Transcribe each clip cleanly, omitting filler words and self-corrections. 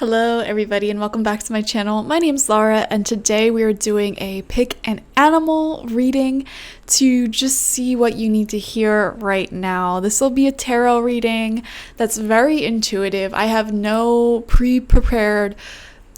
Hello everybody and welcome back to my channel. My name's Laura and today we are doing a pick an animal reading to just see what you need to hear right now. This will be a tarot reading that's very intuitive. I have no pre-prepared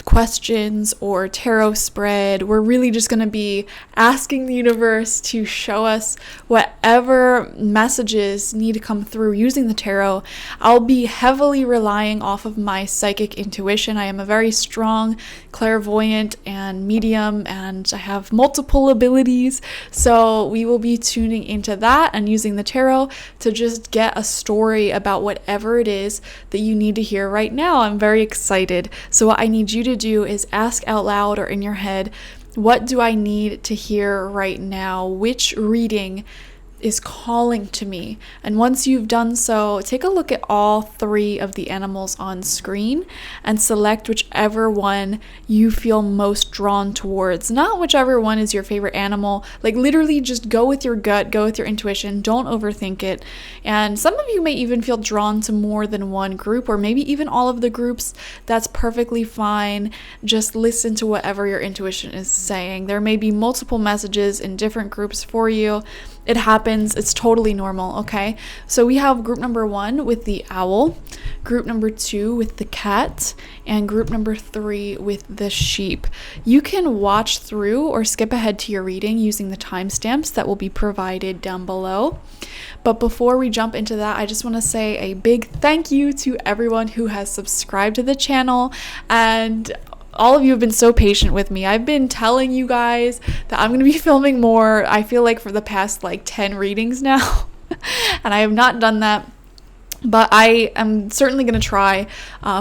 questions or tarot spread. We're really just going to be asking the universe to show us whatever messages need to come through using the tarot. I'll be heavily relying off of my psychic intuition. I am a very strong clairvoyant and medium, and I have multiple abilities, so we will be tuning into that and using the tarot to just get a story about whatever it is that you need to hear right now. I'm very excited. So what I need you to do is ask out loud or in your head, what do I need to hear right now? Which reading is calling to me? And once you've done so, take a look at all three of the animals on screen and select whichever one you feel most drawn towards. Not whichever one is your favorite animal. Like literally just go with your gut, go with your intuition, don't overthink it. And some of you may even feel drawn to more than one group or maybe even all of the groups. That's perfectly fine. Just listen to whatever your intuition is saying. There may be multiple messages in different groups for you. It happens. It's totally normal, okay? So we have group number 1 with the owl, group number 2 with the cat, and group number 3 with the sheep. You can watch through or skip ahead to your reading using the timestamps that will be provided down below. But before we jump into that, I just want to say a big thank you to everyone who has subscribed to the channel, and all of you have been so patient with me. I've been telling you guys that I'm going to be filming more, I feel like for the past 10 readings now. And I have not done that. But I am certainly going to try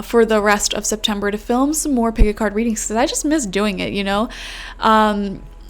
for the rest of September to film some more pick a card readings because I just miss doing it, you know?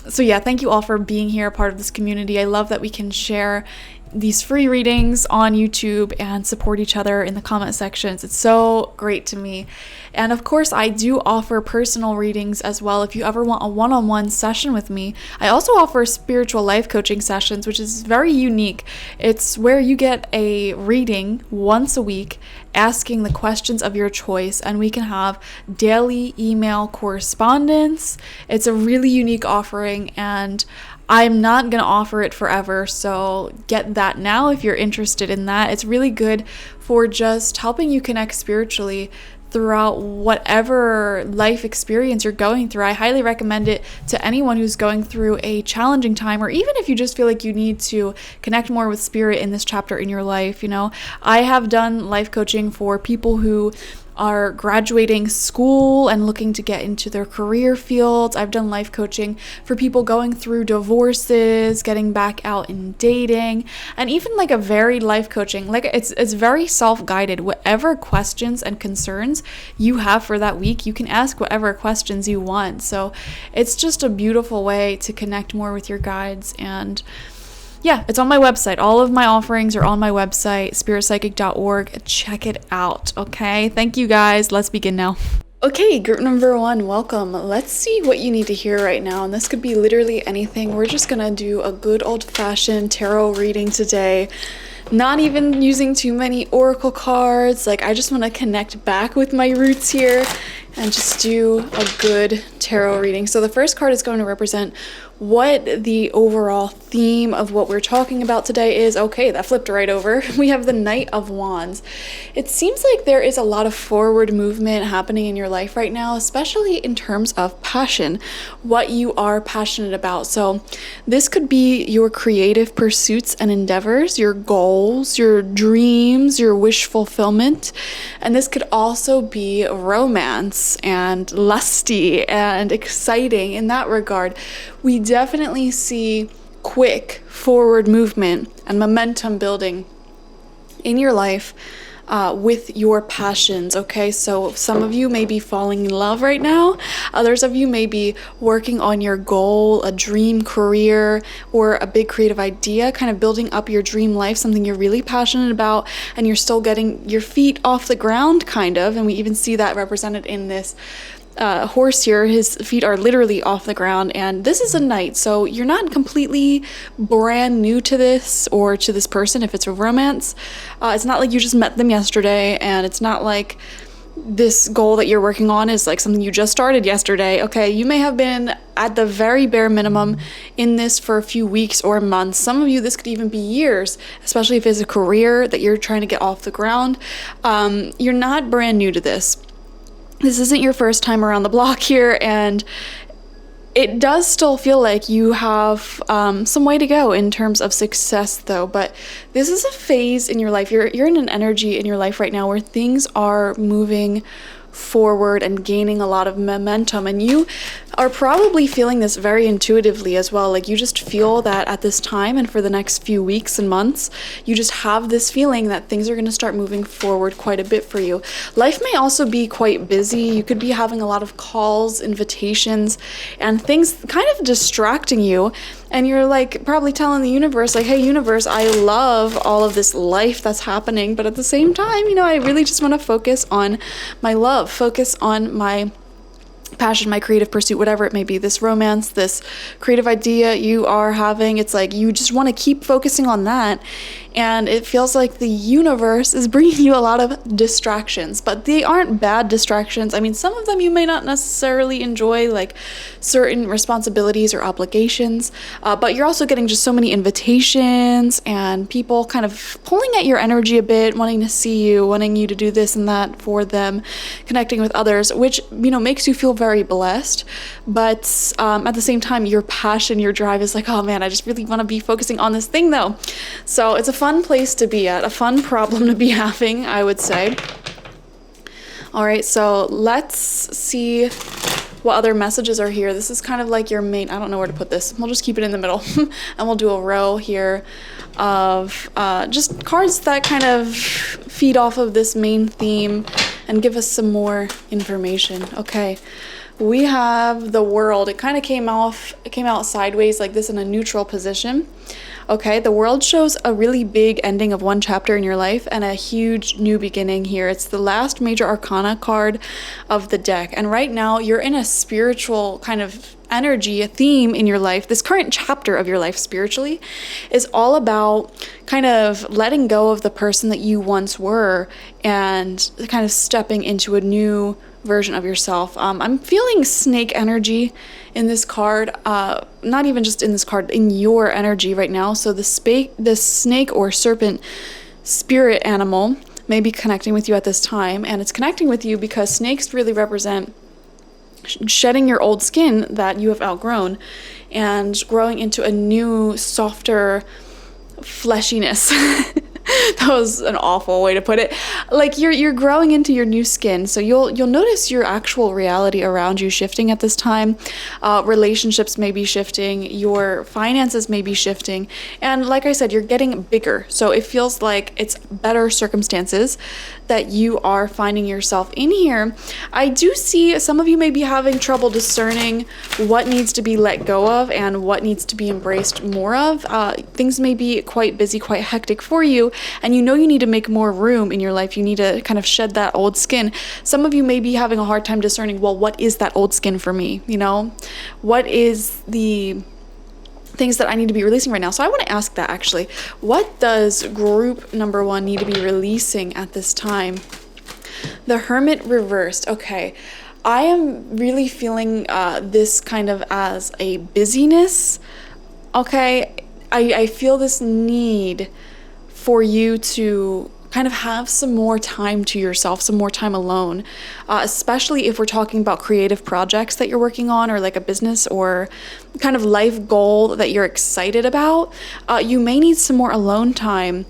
So yeah, thank you all for being here, a part of this community. I love that we can share these free readings on YouTube and support each other in the comment sections. It's so great to me. And of course, I do offer personal readings as well. If you ever want a one-on-one session with me, I also offer spiritual life coaching sessions, which is very unique. It's where you get a reading once a week, asking the questions of your choice, and we can have daily email correspondence. It's a really unique offering, and I'm not going to offer it forever, so get that now if you're interested in that. It's really good for just helping you connect spiritually throughout whatever life experience you're going through. I highly recommend it to anyone who's going through a challenging time, or even if you just feel like you need to connect more with spirit in this chapter in your life. You know, I have done life coaching for people who are graduating school and looking to get into their career fields. I've done life coaching for people going through divorces, getting back out and dating, and even a varied life coaching. It's very self-guided. Whatever questions and concerns you have for that week, you can ask whatever questions you want. So it's just a beautiful way to connect more with your guides. And yeah, it's on my website. All of my offerings are on my website, spiritpsychic.org. Check it out, okay? Thank you guys. Let's begin now. Okay, group number 1, welcome. Let's see what you need to hear right now. And this could be literally anything. We're just gonna do a good old-fashioned tarot reading today. Not even using too many oracle cards. I just want to connect back with my roots here and just do a good tarot reading. So the first card is going to represent what the overall theme of what we're talking about today is. Okay, that flipped right over. We have the Knight of Wands. It seems like there is a lot of forward movement happening in your life right now, especially in terms of passion, what you are passionate about. So this could be your creative pursuits and endeavors, your goals, your dreams, your wish fulfillment. And this could also be romance and lusty and exciting in that regard. We definitely see quick forward movement and momentum building in your life with your passions, okay? So some of you may be falling in love right now. Others of you may be working on your goal, a dream career, or a big creative idea, kind of building up your dream life, something you're really passionate about, and you're still getting your feet off the ground, kind of. And we even see that represented in this horse here. His feet are literally off the ground, and this is a knight, so you're not completely brand new to this or to this person if it's a romance. It's not like you just met them yesterday, and it's not like this goal that you're working on is like something you just started yesterday, okay, you may have been at the very bare minimum in this for a few weeks or months. Some of you, this could even be years, especially if it's a career that you're trying to get off the ground. You're not brand new to this. This isn't your first time around the block here, and it does still feel like you have some way to go in terms of success though, but this is a phase in your life. You're in an energy in your life right now where things are moving forward and gaining a lot of momentum, and you are probably feeling this very intuitively as well. Like you just feel that at this time and for the next few weeks and months, you just have this feeling that things are going to start moving forward quite a bit for you. Life may also be quite busy. You could be having a lot of calls, invitations, and things kind of distracting you. And you're like probably telling the universe, like, hey, universe, I love all of this life that's happening, but at the same time, I really just want to focus on my love, focus on my passion, my creative pursuit, whatever it may be, this romance, this creative idea you are having. It's like you just want to keep focusing on that. And it feels like the universe is bringing you a lot of distractions, but they aren't bad distractions. I mean, some of them you may not necessarily enjoy, like certain responsibilities or obligations, but you're also getting just so many invitations and people kind of pulling at your energy a bit, wanting to see you, wanting you to do this and that for them, connecting with others, which, makes you feel very blessed. But at the same time, your passion, your drive is like, oh man, I just really want to be focusing on this thing though. So it's a fun place to be at, a fun problem to be having, I would say. All right, so let's see what other messages are here. This is kind of like your main, I don't know where to put this. We'll just keep it in the middle and we'll do a row here of just cards that kind of feed off of this main theme and give us some more information. Okay. We have the World. It kind of came out sideways like this in a neutral position. Okay, the World shows a really big ending of one chapter in your life and a huge new beginning here. It's the last major arcana card of the deck. And right now you're in a spiritual kind of energy, a theme in your life. This current chapter of your life spiritually is all about kind of letting go of the person that you once were and kind of stepping into a new version of yourself. I'm feeling snake energy in this card, not even just in this card, in your energy right now. So the snake or serpent spirit animal may be connecting with you at this time, and it's connecting with you because snakes really represent shedding your old skin that you have outgrown and growing into a new, softer fleshiness. That was an awful way to put it. Like you're growing into your new skin, so you'll notice your actual reality around you shifting at this time. Relationships may be shifting, your finances may be shifting, and like I said, you're getting bigger. So it feels like it's better circumstances that you are finding yourself in here. I do see some of you may be having trouble discerning what needs to be let go of and what needs to be embraced more of. Things may be quite busy, quite hectic for you, and you need to make more room in your life. You need to kind of shed that old skin. Some of you may be having a hard time discerning, well, what is that old skin for me? What is the things that I need to be releasing right now? So I want to ask that actually. What does group number 1 need to be releasing at this time? The Hermit reversed. Okay. I am really feeling this kind of as a busyness. Okay. I feel this need for you to kind of have some more time to yourself, some more time alone, especially if we're talking about creative projects that you're working on, or like a business or kind of life goal that you're excited about. You may need some more alone time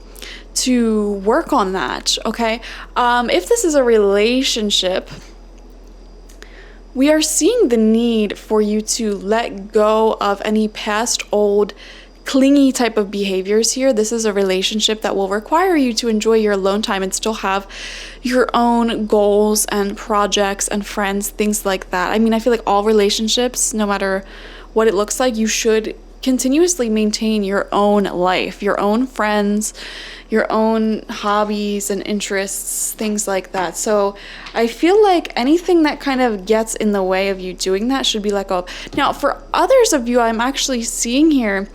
to work on that, okay? If this is a relationship, we are seeing the need for you to let go of any past old clingy type of behaviors here. This is a relationship that will require you to enjoy your alone time and still have your own goals and projects and friends, things like that. I mean, I feel like all relationships, no matter what it looks like, you should continuously maintain your own life, your own friends, your own hobbies and interests, things like that. So I feel like anything that kind of gets in the way of you doing that should be let go of. Now, for others of you, I'm actually seeing here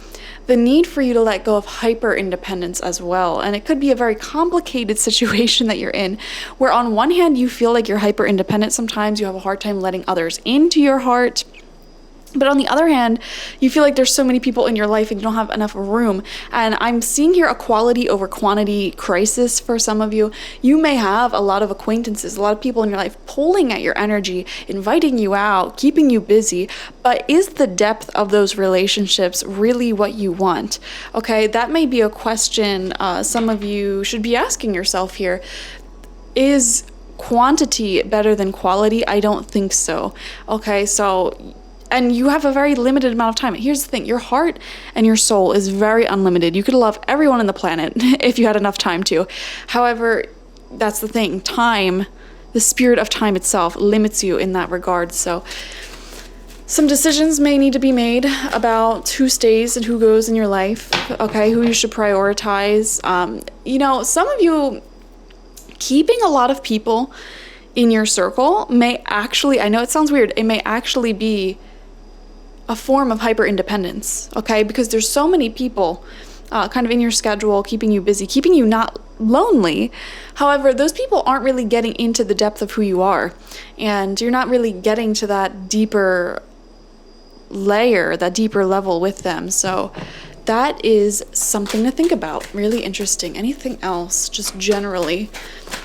the need for you to let go of hyper independence as well. And it could be a very complicated situation that you're in, where on one hand you feel like you're hyper independent. Sometimes you have a hard time letting others into your heart. But on the other hand, you feel like there's so many people in your life and you don't have enough room. And I'm seeing here a quality over quantity crisis for some of you. You may have a lot of acquaintances, a lot of people in your life pulling at your energy, inviting you out, keeping you busy. But is the depth of those relationships really what you want? Okay, that may be a question some of you should be asking yourself here. Is quantity better than quality? I don't think so. Okay, and you have a very limited amount of time. Here's the thing, your heart and your soul is very unlimited. You could love everyone on the planet if you had enough time to. However, that's the thing, time, the spirit of time itself limits you in that regard. So some decisions may need to be made about who stays and who goes in your life, okay, who you should prioritize. Some of you, keeping a lot of people in your circle may actually, I know it sounds weird, it may actually be a form of hyper independence, okay? Because there's so many people kind of in your schedule, keeping you busy, keeping you not lonely. However, those people aren't really getting into the depth of who you are, and you're not really getting to that deeper layer, that deeper level with them. So that is something to think about. Really interesting. Anything else, just generally,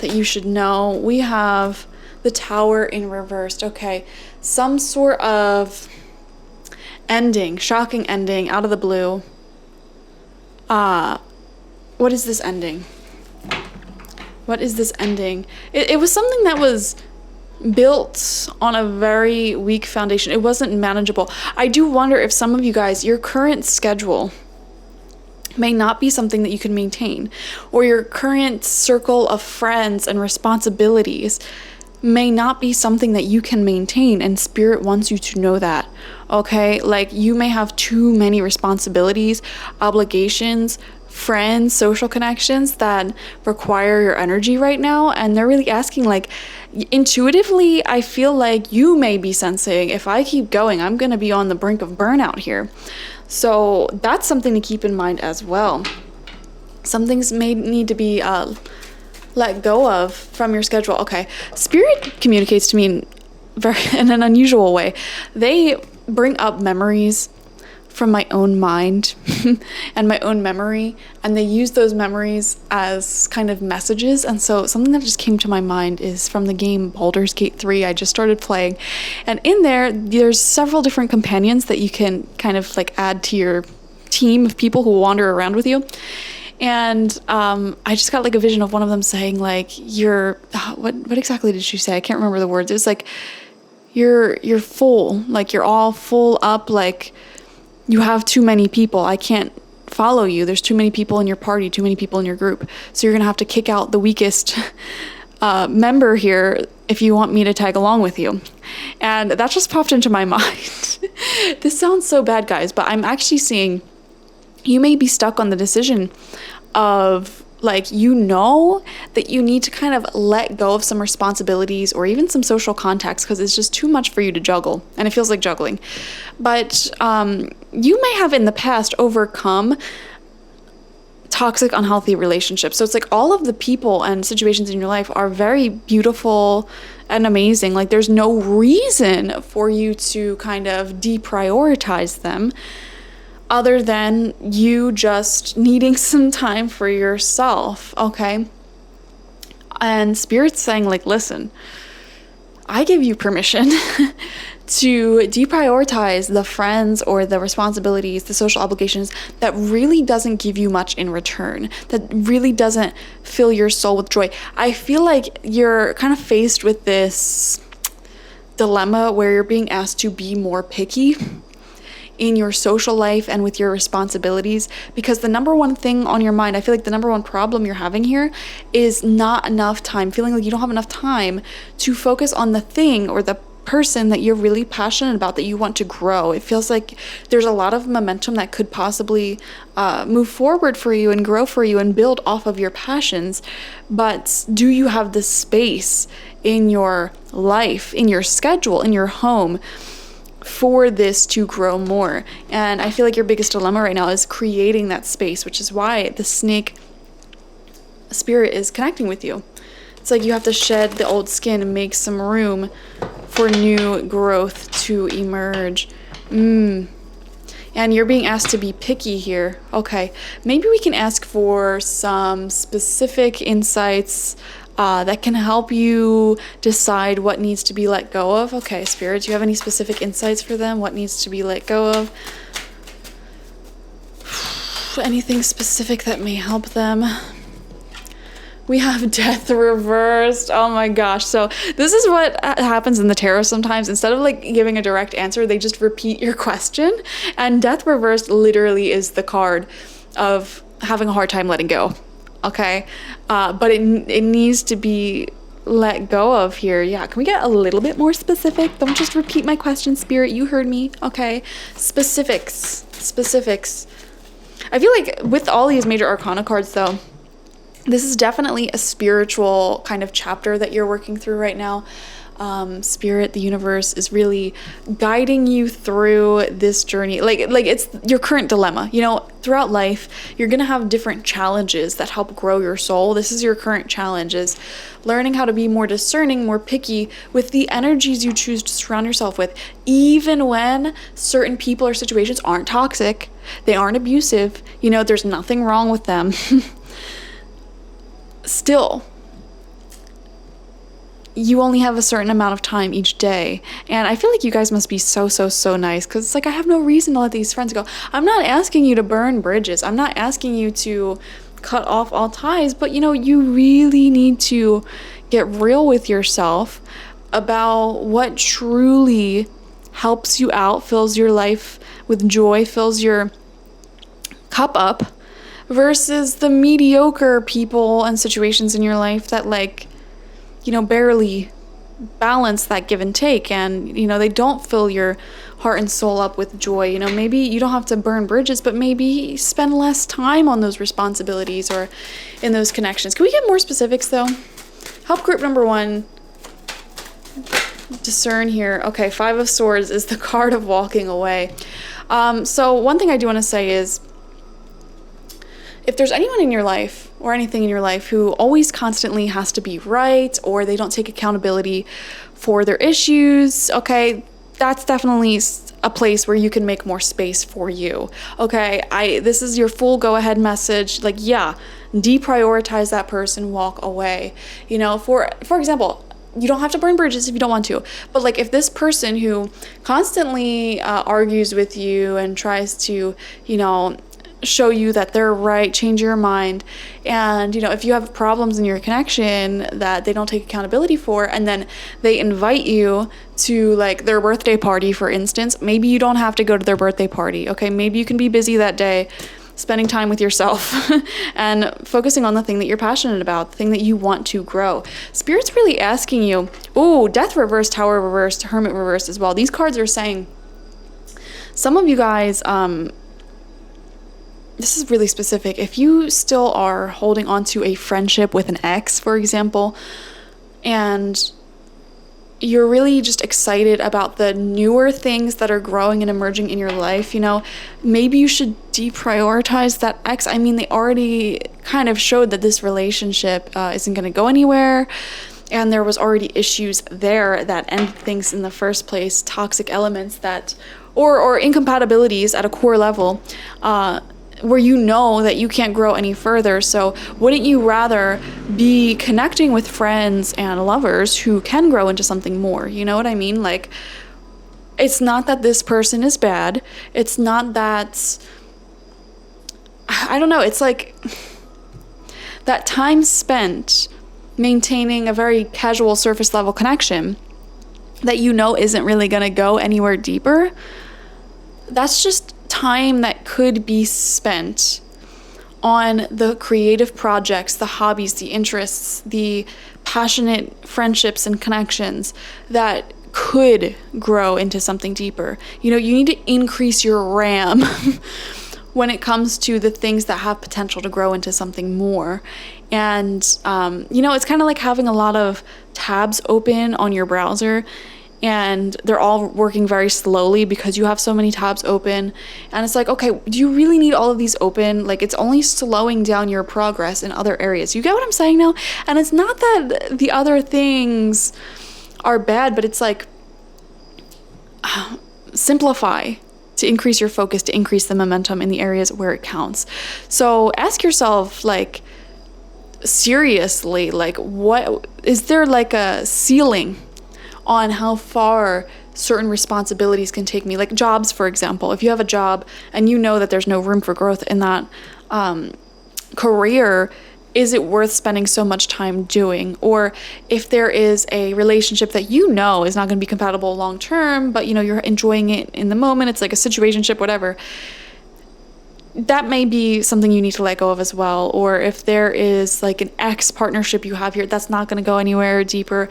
that you should know? We have the Tower in reversed. Okay, some sort of ending, shocking ending out of the blue. What is this ending? What is this ending? It was something that was built on a very weak foundation. It wasn't manageable. I do wonder if some of you guys, your current schedule may not be something that you can maintain, or your current circle of friends and responsibilities may not be something that you can maintain, and Spirit wants you to know that, okay? Like, you may have too many responsibilities, obligations, friends, social connections that require your energy right now, and they're really asking, like, intuitively, I feel like you may be sensing, if I keep going, I'm gonna be on the brink of burnout here. So that's something to keep in mind as well. Some things may need to be let go of from your schedule. Okay, Spirit communicates to me in an unusual way. They bring up memories from my own mind and my own memory, and they use those memories as kind of messages. And so something that just came to my mind is from the game Baldur's Gate 3. I just started playing, and in there's several different companions that you can kind of like add to your team of people who wander around with you. And I just got like a vision of one of them saying, like, what exactly did she say? I can't remember the words. It was like, you're full, like you're all full up, like you have too many people. I can't follow you. There's too many people in your party, too many people in your group. So you're gonna have to kick out the weakest member here if you want me to tag along with you. And that just popped into my mind. This sounds so bad, guys, but I'm actually seeing you may be stuck on the decision of, like, you know that you need to kind of let go of some responsibilities or even some social contacts because it's just too much for you to juggle, and it feels like juggling. But you may have in the past overcome toxic, unhealthy relationships. So it's like all of the people and situations in your life are very beautiful and amazing. Like, there's no reason for you to kind of deprioritize them, other than you just needing some time for yourself, okay? And Spirit's saying, like, listen, I give you permission to deprioritize the friends or the responsibilities, the social obligations that really doesn't give you much in return, that really doesn't fill your soul with joy. I feel like you're kind of faced with this dilemma where you're being asked to be more picky in your social life and with your responsibilities, because the number one thing on your mind, I feel like the number one problem you're having here is not enough time, feeling like you don't have enough time to focus on the thing or the person that you're really passionate about, that you want to grow. It feels like there's a lot of momentum that could possibly move forward for you and grow for you and build off of your passions. But do you have the space in your life, in your schedule, in your home, for this to grow more. And I feel like your biggest dilemma right now is creating that space, which is why the snake spirit is connecting with you. It's like you have to shed the old skin and make some room for new growth to emerge. And you're being asked to be picky here. Okay, maybe we can ask for some specific insights that can help you decide what needs to be let go of. Okay, Spirit, do you have any specific insights for them? What needs to be let go of? Anything specific that may help them? We have death reversed. Oh my gosh. So this is what happens in the tarot sometimes. Instead of like giving a direct answer, they just repeat your question. And death reversed literally is the card of having a hard time letting go. Okay. But it needs to be let go of here. Yeah. Can we get a little bit more specific? Don't just repeat my question, Spirit. You heard me. Okay. Specifics. I feel like with all these major arcana cards though, this is definitely a spiritual kind of chapter that you're working through right now. Spirit, the universe is really guiding you through this journey. Like it's your current dilemma. You know, throughout life, you're going to have different challenges that help grow your soul. This is your current challenge, is learning how to be more discerning, more picky with the energies you choose to surround yourself with, even when certain people or situations aren't toxic, they aren't abusive. You know, there's nothing wrong with them. Still, you only have a certain amount of time each day. And I feel like you guys must be so nice, because it's like I have no reason to let these friends go. I'm not asking you to burn bridges. I'm not asking you to cut off all ties, but you know, you really need to get real with yourself about what truly helps you out, fills your life with joy, fills your cup up, versus the mediocre people and situations in your life that, like, you know, barely balance that give and take, and you know, they don't fill your heart and soul up with joy. You know, maybe you don't have to burn bridges, but maybe spend less time on those responsibilities or in those connections. Can we get more specifics though? Help group number 1 discern here. Okay, 5 of Swords is the card of walking away. So one thing I do want to say is, if there's anyone in your life or anything in your life who always constantly has to be right, or they don't take accountability for their issues, okay, that's definitely a place where you can make more space for you. Okay, this is your full go ahead message. Like, yeah, deprioritize that person, walk away. You know, for example, you don't have to burn bridges if you don't want to, but like if this person who constantly argues with you and tries to, you know, show you that they're right, change your mind, and you know, if you have problems in your connection that they don't take accountability for, and then they invite you to like their birthday party, for instance, maybe you don't have to go to their birthday party. Okay, maybe you can be busy that day spending time with yourself and focusing on the thing that you're passionate about, the thing that you want to grow. Spirit's really asking you, ooh, Death reversed, Tower reversed, Hermit reversed as well. These cards are saying some of you guys, this is really specific. If you still are holding on to a friendship with an ex, for example, and you're really just excited about the newer things that are growing and emerging in your life, you know, maybe you should deprioritize that ex. I mean, they already kind of showed that this relationship isn't going to go anywhere, and there was already issues there that ended things in the first place, toxic elements that, or incompatibilities at a core level, where you know that you can't grow any further. So wouldn't you rather be connecting with friends and lovers who can grow into something more? You know what I mean? Like, it's not that this person is bad. It's not that, I don't know, it's like that time spent maintaining a very casual surface level connection that you know isn't really going to go anywhere deeper. That's just time that could be spent on the creative projects, the hobbies, the interests, the passionate friendships and connections that could grow into something deeper. You know, you need to increase your RAM when it comes to the things that have potential to grow into something more. And, you know, it's kind of like having a lot of tabs open on your browser and they're all working very slowly because you have so many tabs open. And it's like, okay, do you really need all of these open? Like, it's only slowing down your progress in other areas. You get what I'm saying now? And it's not that the other things are bad, but it's like, simplify to increase your focus, to increase the momentum in the areas where it counts. So ask yourself, like, seriously, like, what is there, like a ceiling on how far certain responsibilities can take me? Like jobs, for example. If you have a job and you know that there's no room for growth in that career, is it worth spending so much time doing? Or if there is a relationship that you know is not going to be compatible long term, but you know you're enjoying it in the moment, it's like a situationship, whatever, that may be something you need to let go of as well. Or if there is like an ex partnership you have here that's not going to go anywhere deeper,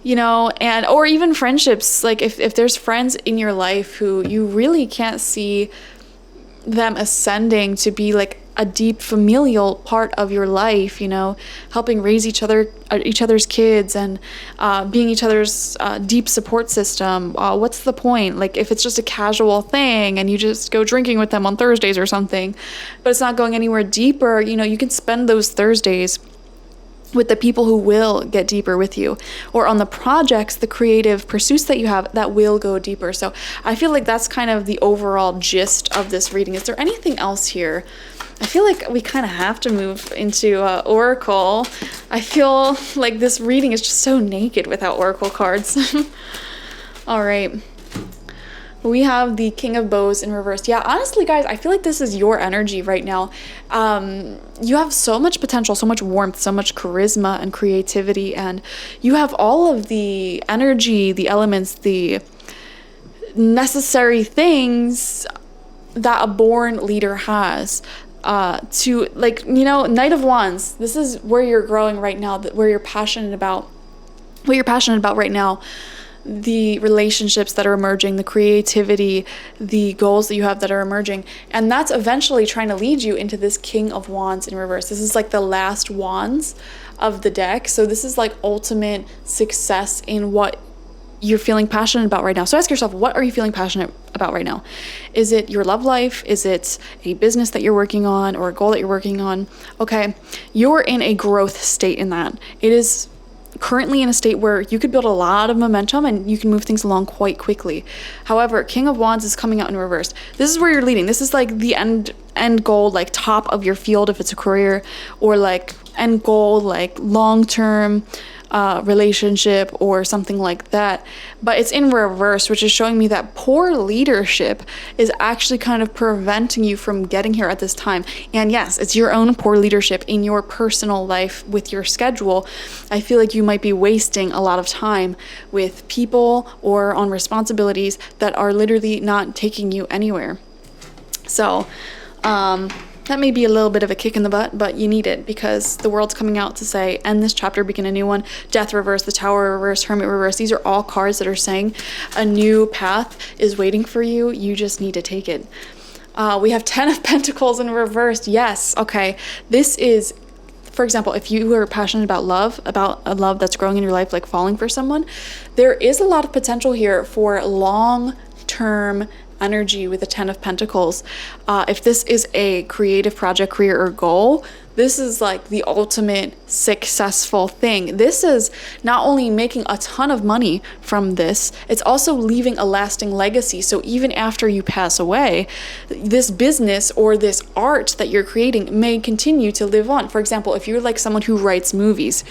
you know, and or even friendships, like if there's friends in your life who you really can't see them ascending to be like a deep familial part of your life, you know, helping raise each other's kids and being each other's deep support system, what's the point? Like if it's just a casual thing and you just go drinking with them on Thursdays or something, but it's not going anywhere deeper, you know, you can spend those Thursdays with the people who will get deeper with you, or on the projects, the creative pursuits that you have that will go deeper. So I feel like that's kind of the overall gist of this reading. Is there anything else here? I feel like we kind of have to move into Oracle. I feel like this reading is just so naked without Oracle cards. All right. We have the King of Bows in reverse. Yeah, honestly, guys, I feel like this is your energy right now. You have so much potential, so much warmth, so much charisma and creativity, and you have all of the energy, the elements, the necessary things that a born leader has to, like, you know, Knight of Wands. This is where you're growing right now, where you're passionate about, what you're passionate about right now. The relationships that are emerging, the creativity, the goals that you have that are emerging. And that's eventually trying to lead you into this King of Wands in reverse. This is like the last wands of the deck. So this is like ultimate success in what you're feeling passionate about right now. So ask yourself, what are you feeling passionate about right now? Is it your love life? Is it a business that you're working on or a goal that you're working on? Okay, you're in a growth state in that. It is currently in a state where you could build a lot of momentum and you can move things along quite quickly. However, King of Wands is coming out in reverse. This is where you're leading. This is like the end goal, like top of your field if it's a career, or like end goal, like long-term relationship or something like that. But it's in reverse, which is showing me that poor leadership is actually kind of preventing you from getting here at this time. And yes, it's your own poor leadership in your personal life with your schedule. I feel like you might be wasting a lot of time with people or on responsibilities that are literally not taking you anywhere. So, that may be a little bit of a kick in the butt, but you need it because the world's coming out to say, end this chapter, begin a new one. Death reverse, the Tower reverse, Hermit reverse. These are all cards that are saying a new path is waiting for you. You just need to take it. We have 10 of Pentacles in reverse. Yes. Okay. This is, for example, if you are passionate about a love that's growing in your life, like falling for someone, there is a lot of potential here for long-term energy with the 10 of Pentacles. If this is a creative project, career, or goal, this is like the ultimate successful thing. This is not only making a ton of money from this, it's also leaving a lasting legacy. So even after you pass away, this business or this art that you're creating may continue to live on. For example, if you're like someone who writes movies,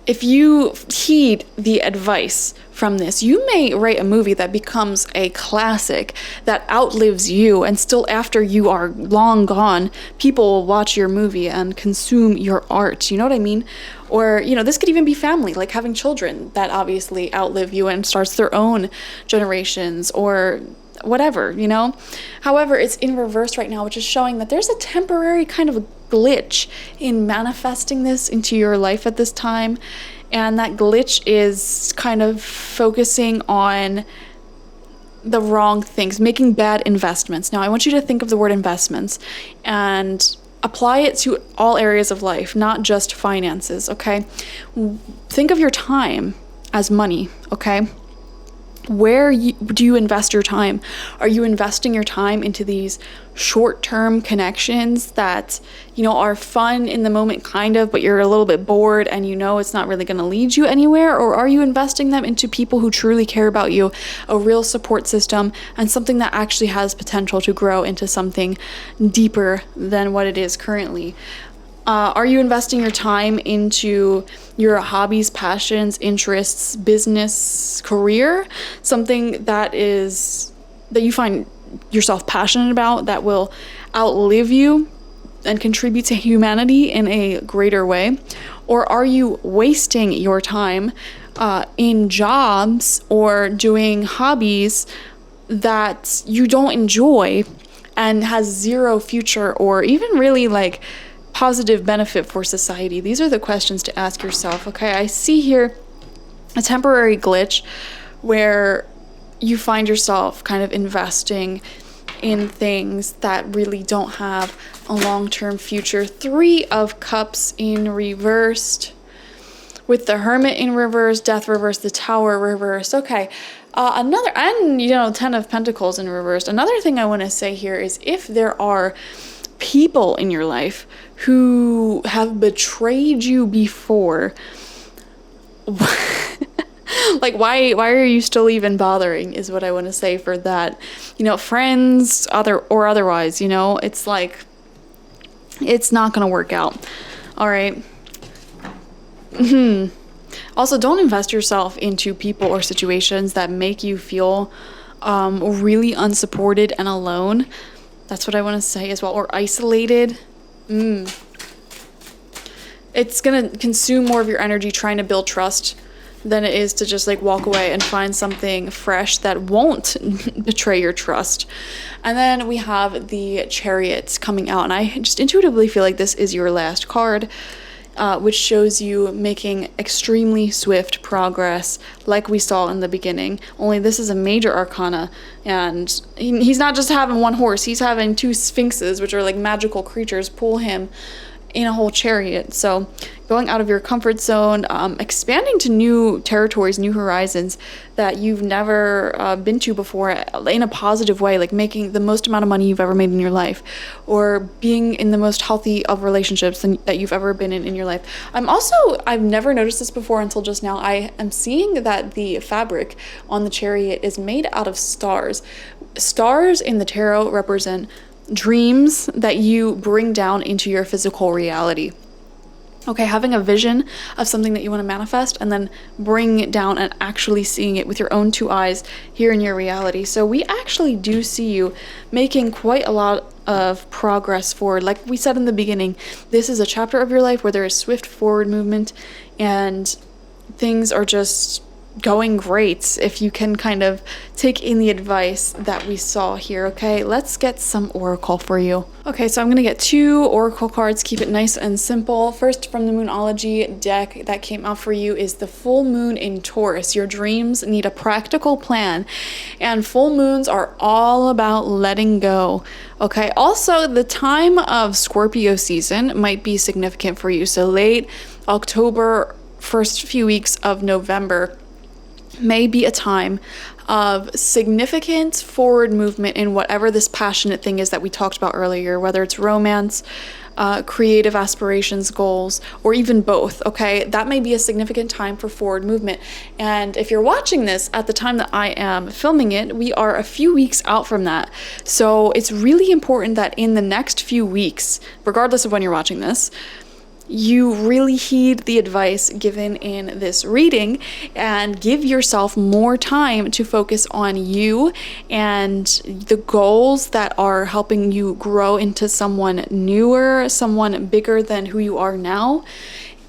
if you heed the advice from this, you may write a movie that becomes a classic that outlives you, and still after you are long gone, people will watch your movie and consume your art. You know what I mean? Or, you know, this could even be family, like having children that obviously outlive you and starts their own generations or whatever, you know? However, it's in reverse right now, which is showing that there's a temporary kind of glitch in manifesting this into your life at this time. And that glitch is kind of focusing on the wrong things, making bad investments. Now, I want you to think of the word investments and apply it to all areas of life, not just finances, okay? Think of your time as money, okay? Where do you invest your time? Are you investing your time into these short-term connections that, you know, are fun in the moment kind of, but you're a little bit bored and you know it's not really going to lead you anywhere? Or are you investing them into people who truly care about you, a real support system, and something that actually has potential to grow into something deeper than what it is currently? Are you investing your time into your hobbies, passions, interests, business, career? Something that you find yourself passionate about, that will outlive you and contribute to humanity in a greater way? Or are you wasting your time in jobs or doing hobbies that you don't enjoy and has zero future or even really like positive benefit for society? These are the questions to ask yourself, okay? I see here a temporary glitch where you find yourself kind of investing in things that really don't have a long-term future. 3 of Cups in reversed, with the Hermit in reverse, Death reversed, the Tower reversed. Okay, another, and 10 of Pentacles in reversed. Another thing I want to say here is, if there are people in your life who have betrayed you before, like why are you still even bothering, is what I want to say for that. Friends, otherwise, it's like, it's not gonna work out. All right. Also, don't invest yourself into people or situations that make you feel really unsupported and alone. That's what I want to say as well. Or isolated. It's going to consume more of your energy trying to build trust than it is to just like walk away and find something fresh that won't betray your trust. And then we have the Chariot coming out. And I just intuitively feel like this is your last card, which shows you making extremely swift progress like we saw in the beginning. Only this is a major arcana, and he's not just having one horse, he's having 2 sphinxes, which are like magical creatures, pull him in a whole chariot. So going out of your comfort zone, expanding to new territories, new horizons that you've never been to before in a positive way, like making the most amount of money you've ever made in your life, or being in the most healthy of relationships that you've ever been in your life. I've never noticed this before until just now. I am seeing that the fabric on the chariot is made out of stars. Stars in the tarot represent dreams that you bring down into your physical reality. Okay, having a vision of something that you want to manifest and then bring it down and actually seeing it with your own 2 eyes here in your reality. So we actually do see you making quite a lot of progress forward. Like we said in the beginning, this is a chapter of your life where there is swift forward movement and things are just going great if you can kind of take in the advice that we saw here. Okay, let's get some oracle for you. Okay, so I'm gonna get 2 oracle cards, keep it nice and simple. First, from the Moonology deck that came out for you is the full moon in Taurus. Your dreams need a practical plan, and full moons are all about letting go. Okay, also the time of Scorpio season might be significant for you. So late October, first few weeks of November may be a time of significant forward movement in whatever this passionate thing is that we talked about earlier, whether it's romance, creative aspirations, goals, or even both. Okay, that may be a significant time for forward movement. And if you're watching this at the time that I am filming it, we are a few weeks out from that. So it's really important that in the next few weeks, regardless of when you're watching this, you really heed the advice given in this reading and give yourself more time to focus on you and the goals that are helping you grow into someone newer, someone bigger than who you are now.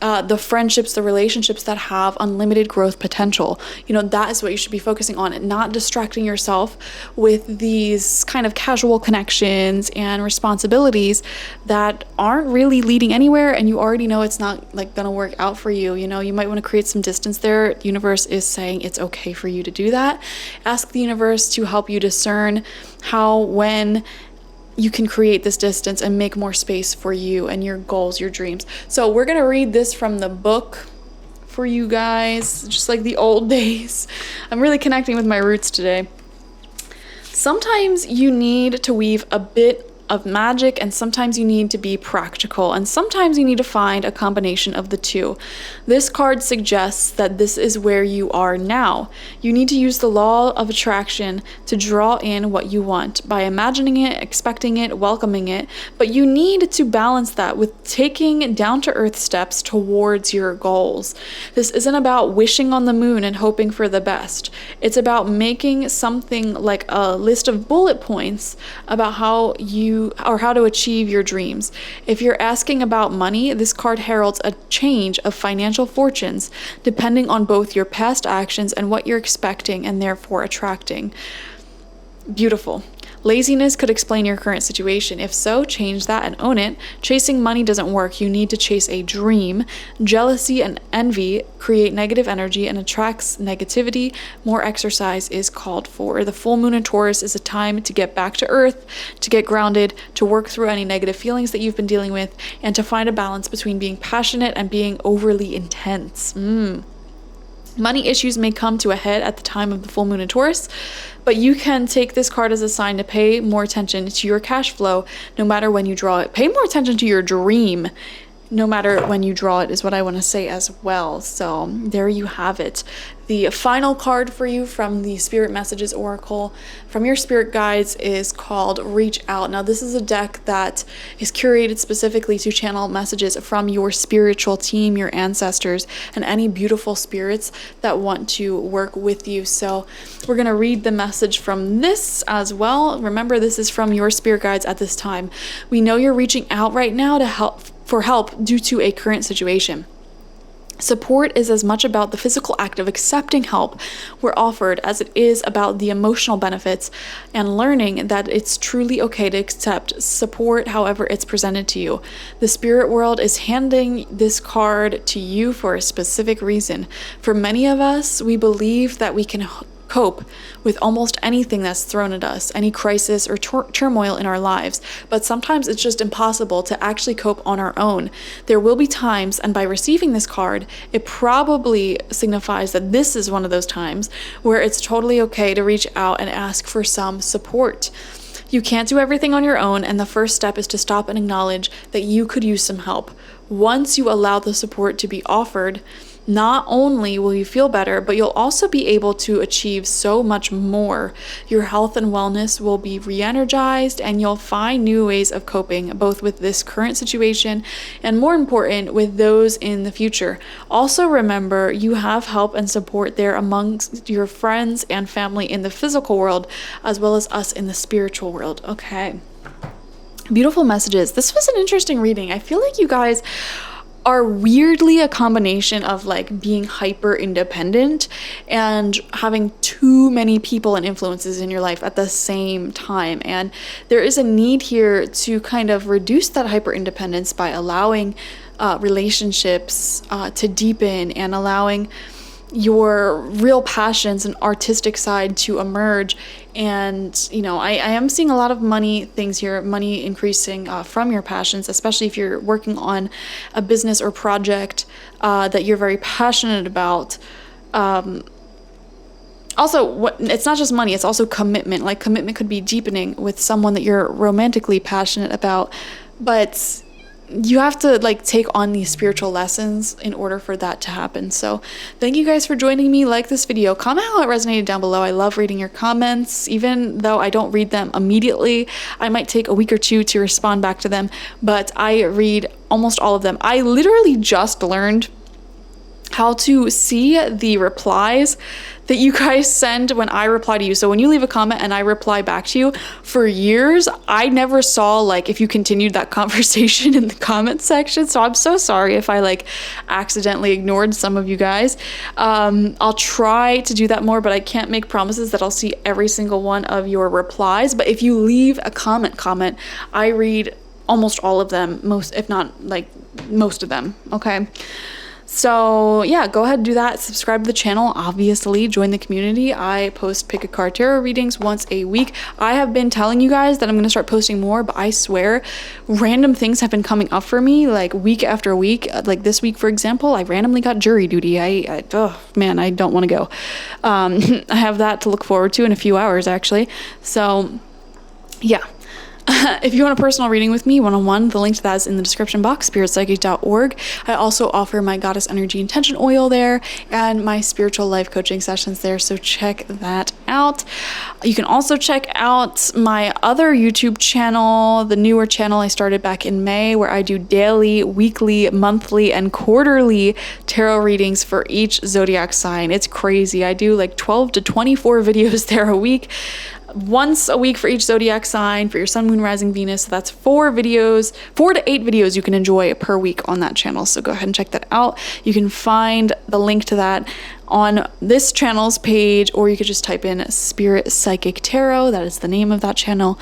The friendships, the relationships that have unlimited growth potential. That is what you should be focusing on, not distracting yourself with these kind of casual connections and responsibilities that aren't really leading anywhere, and you already know it's not like gonna work out for you. You might want to create some distance there. The universe is saying it's okay for you to do that. Ask the universe to help you discern how, when you can create this distance and make more space for you and your goals, your dreams. So we're going to read this from the book for you guys, just like the old days. I'm really connecting with my roots today. Sometimes you need to weave a bit of magic, and sometimes you need to be practical, and sometimes you need to find a combination of the two. This card suggests that this is where you are now. You need to use the law of attraction to draw in what you want by imagining it, expecting it, welcoming it, but you need to balance that with taking down-to-earth steps towards your goals. This isn't about wishing on the moon and hoping for the best. It's about making something like a list of bullet points about how to achieve your dreams. If you're asking about money, this card heralds a change of financial fortunes depending on both your past actions and what you're expecting and therefore attracting. Beautiful. Laziness could explain your current situation. If so, change that and own it. Chasing money doesn't work. You need to chase a dream. Jealousy and envy create negative energy and attracts negativity. More exercise is called for. The full moon in Taurus is a time to get back to earth, to get grounded, to work through any negative feelings that you've been dealing with, and to find a balance between being passionate and being overly intense. Money issues may come to a head at the time of the full moon in Taurus, but you can take this card as a sign to pay more attention to your cash flow no matter when you draw it. Pay more attention to your dream no matter when you draw it is what I want to say as well. So there you have it. The final card for you from the Spirit Messages Oracle from your spirit guides is called Reach Out. Now this is a deck that is curated specifically to channel messages from your spiritual team, your ancestors, and any beautiful spirits that want to work with you. So we're going to read the message from this as well. Remember, this is from your spirit guides at this time. We know you're reaching out right now to help due to a current situation. Support is as much about the physical act of accepting help we're offered as it is about the emotional benefits and learning that it's truly okay to accept support however it's presented to you. The spirit world is handing this card to you for a specific reason. For many of us, we believe that we can cope with almost anything that's thrown at us, any crisis or turmoil in our lives, but sometimes it's just impossible to actually cope on our own. There will be times, and by receiving this card, it probably signifies that this is one of those times where it's totally okay to reach out and ask for some support. You can't do everything on your own, and the first step is to stop and acknowledge that you could use some help. Once you allow the support to be offered, not only will you feel better, but you'll also be able to achieve so much more. Your health and wellness will be re-energized, and you'll find new ways of coping, both with this current situation and, more important, with those in the future. Also remember, you have help and support there amongst your friends and family in the physical world, as well as us in the spiritual world. Okay. Beautiful messages. This was an interesting reading. I feel like you guys are weirdly a combination of like being hyper independent and having too many people and influences in your life at the same time. And there is a need here to kind of reduce that hyper independence by allowing relationships to deepen and allowing your real passions and artistic side to emerge. And I am seeing a lot of money things here, money increasing from your passions, especially if you're working on a business or project that you're very passionate about. Also, it's not just money, it's also commitment. Like, commitment could be deepening with someone that you're romantically passionate about, but you have to like take on these spiritual lessons in order for that to happen. So thank you guys for joining me. Like this video, comment how it resonated down below. I love reading your comments. Even though I don't read them immediately, I might take a week or two to respond back to them, but I read almost all of them. I literally just learned how to see the replies that you guys send when I reply to you. So when you leave a comment and I reply back to you, for years, I never saw like if you continued that conversation in the comment section. So I'm so sorry if I like accidentally ignored some of you guys. I'll try to do that more, but I can't make promises that I'll see every single one of your replies. But if you leave a comment, I read almost all of them, most, if not like most of them. Okay. So yeah, go ahead and do that. Subscribe to the channel, obviously. Join the community. I post pick a card tarot readings once a week. I have been telling you guys that I'm going to start posting more, but I swear random things have been coming up for me like week after week. Like this week, for example, I randomly got jury duty. Oh man, I don't want to go. I have that to look forward to in a few hours, actually. So yeah. If you want a personal reading with me one-on-one, the link to that is in the description box, spiritpsychic.org. I also offer my Goddess Energy Intention Oil there and my spiritual life coaching sessions there, so check that out. You can also check out my other YouTube channel, the newer channel I started back in May, where I do daily, weekly, monthly, and quarterly tarot readings for each zodiac sign. It's crazy. I do like 12 to 24 videos there a week. Once a week for each zodiac sign for your sun, moon, rising, Venus. So that's 4 to 8 videos you can enjoy per week on that channel. So go ahead and check that out. You can find the link to that on this channel's page, or you could just type in Spirit Psychic Tarot. That is the name of that channel.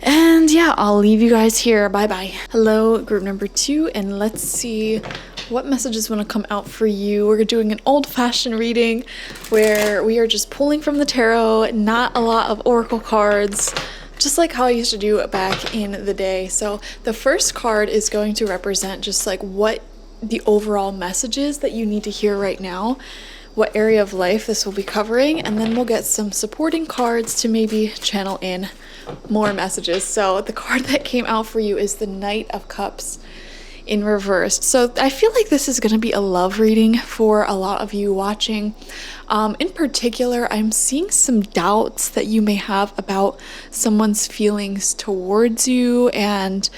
And yeah, I'll leave you guys here. Bye bye. Hello, group number 2, and let's see what messages want to come out for you. We're doing an old-fashioned reading where we are just pulling from the tarot, not a lot of oracle cards, just like how I used to do it back in the day. So the first card is going to represent just like what the overall message is that you need to hear right now, what area of life this will be covering, and then we'll get some supporting cards to maybe channel in more messages. So the card that came out for you is the Knight of Cups in reversed. So I feel like this is going to be a love reading for a lot of you watching. In particular, I'm seeing some doubts that you may have about someone's feelings towards you, and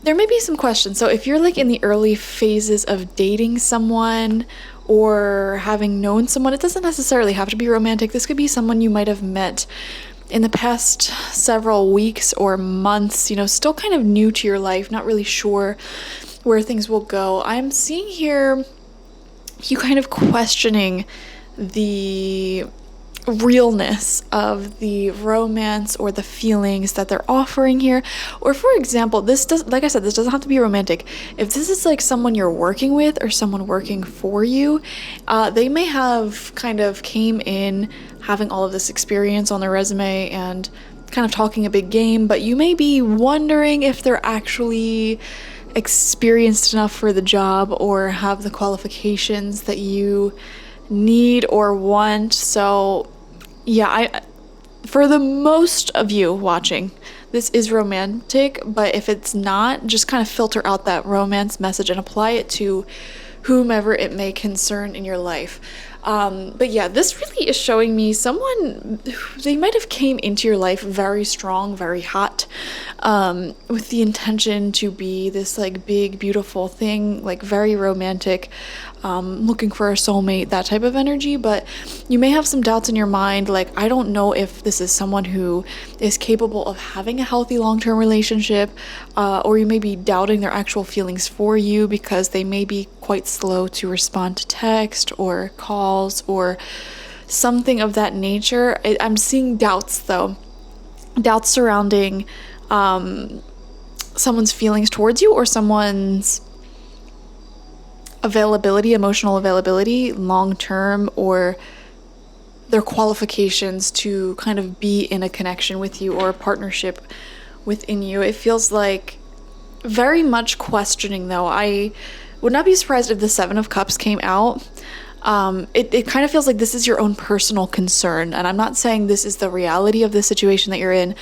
there may be some questions. So if you're like in the early phases of dating someone or having known someone, it doesn't necessarily have to be romantic. This could be someone you might have met in the past several weeks or months, still kind of new to your life, not really sure where things will go. I'm seeing here you kind of questioning the realness of the romance or the feelings that they're offering here. Or for example, this doesn't have to be romantic. If this is like someone you're working with or someone working for you, they may have kind of came in having all of this experience on their resume and kind of talking a big game, but you may be wondering if they're actually experienced enough for the job or have the qualifications that you need or want. So yeah, for the most of you watching, this is romantic, but if it's not, just kind of filter out that romance message and apply it to whomever it may concern in your life. But yeah, this really is showing me someone, they might have came into your life very strong, very hot, with the intention to be this like big, beautiful thing, like very romantic, looking for a soulmate, that type of energy. But you may have some doubts in your mind, like, I don't know if this is someone who is capable of having a healthy long-term relationship, or you may be doubting their actual feelings for you because they may be quite slow to respond to text or calls or something of that nature. I'm seeing doubts though, doubts surrounding someone's feelings towards you or someone's availability, emotional availability, long-term, or their qualifications to kind of be in a connection with you or a partnership within you. It feels like very much questioning though. I would not be surprised if the 7 of Cups came out. It kind of feels like this is your own personal concern, and I'm not saying this is the reality of the situation that you're in.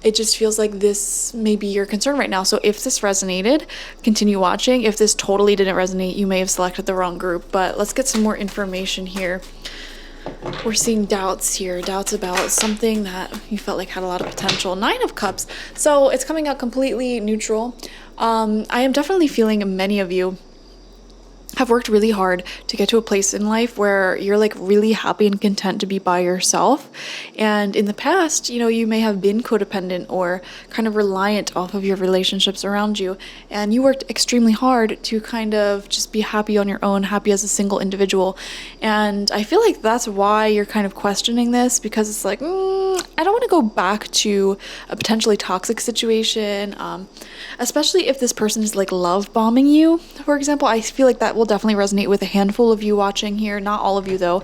It just feels like this may be your concern right now. So if this resonated, continue watching. If this totally didn't resonate, you may have selected the wrong group. But let's get some more information here. We're seeing doubts here, doubts about something that you felt like had a lot of potential. 9 of Cups. So it's coming out completely neutral. I am definitely feeling many of you have worked really hard to get to a place in life where you're like really happy and content to be by yourself. And in the past, you may have been codependent or kind of reliant off of your relationships around you. And you worked extremely hard to kind of just be happy on your own, happy as a single individual. And I feel like that's why you're kind of questioning this, because it's like, I I don't want to go back to a potentially toxic situation, especially if this person is like love bombing you, for example. I feel like that will definitely resonate with a handful of you watching here, not all of you though,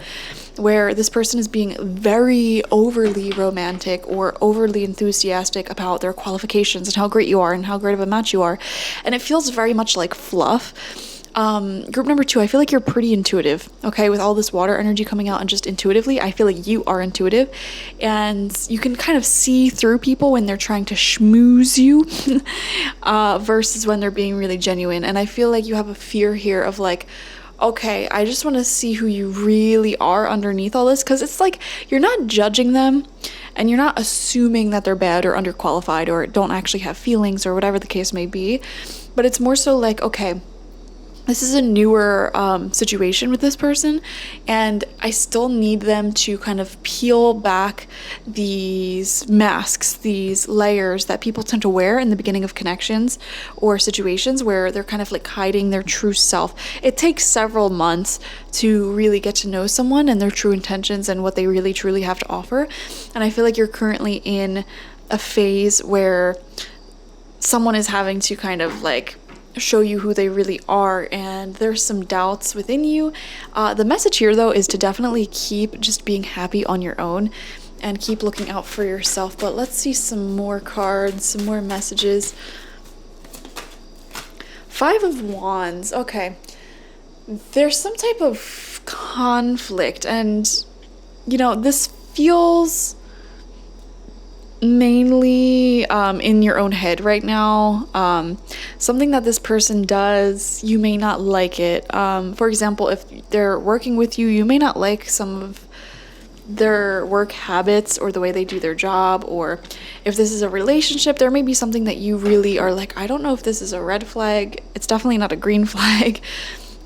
where this person is being very overly romantic or overly enthusiastic about their qualifications and how great you are and how great of a match you are. And it feels very much like fluff. Group number 2, I feel like you're pretty intuitive, okay? With all this water energy coming out and just intuitively, I feel like you are intuitive and you can kind of see through people when they're trying to schmooze you versus when they're being really genuine. And I feel like you have a fear here of like, okay, I just want to see who you really are underneath all this, because it's like you're not judging them and you're not assuming that they're bad or underqualified or don't actually have feelings or whatever the case may be, but it's more so like, okay, this is a newer situation with this person, and I still need them to kind of peel back these masks, these layers that people tend to wear in the beginning of connections or situations where they're kind of like hiding their true self. It takes several months to really get to know someone and their true intentions and what they really truly have to offer. And I feel like you're currently in a phase where someone is having to kind of like show you who they really are, and there's some doubts within you. The message here though is to definitely keep just being happy on your own and keep looking out for yourself. But let's see some more cards, some more messages. 5 of Wands. Okay, there's some type of conflict, and you know, this feels mainly in your own head right now. Something that this person does, you may not like it. For example, if they're working with you, you may not like some of their work habits or the way they do their job. Or if this is a relationship, there may be something that you really are like, I don't know if this is a red flag. It's definitely not a green flag.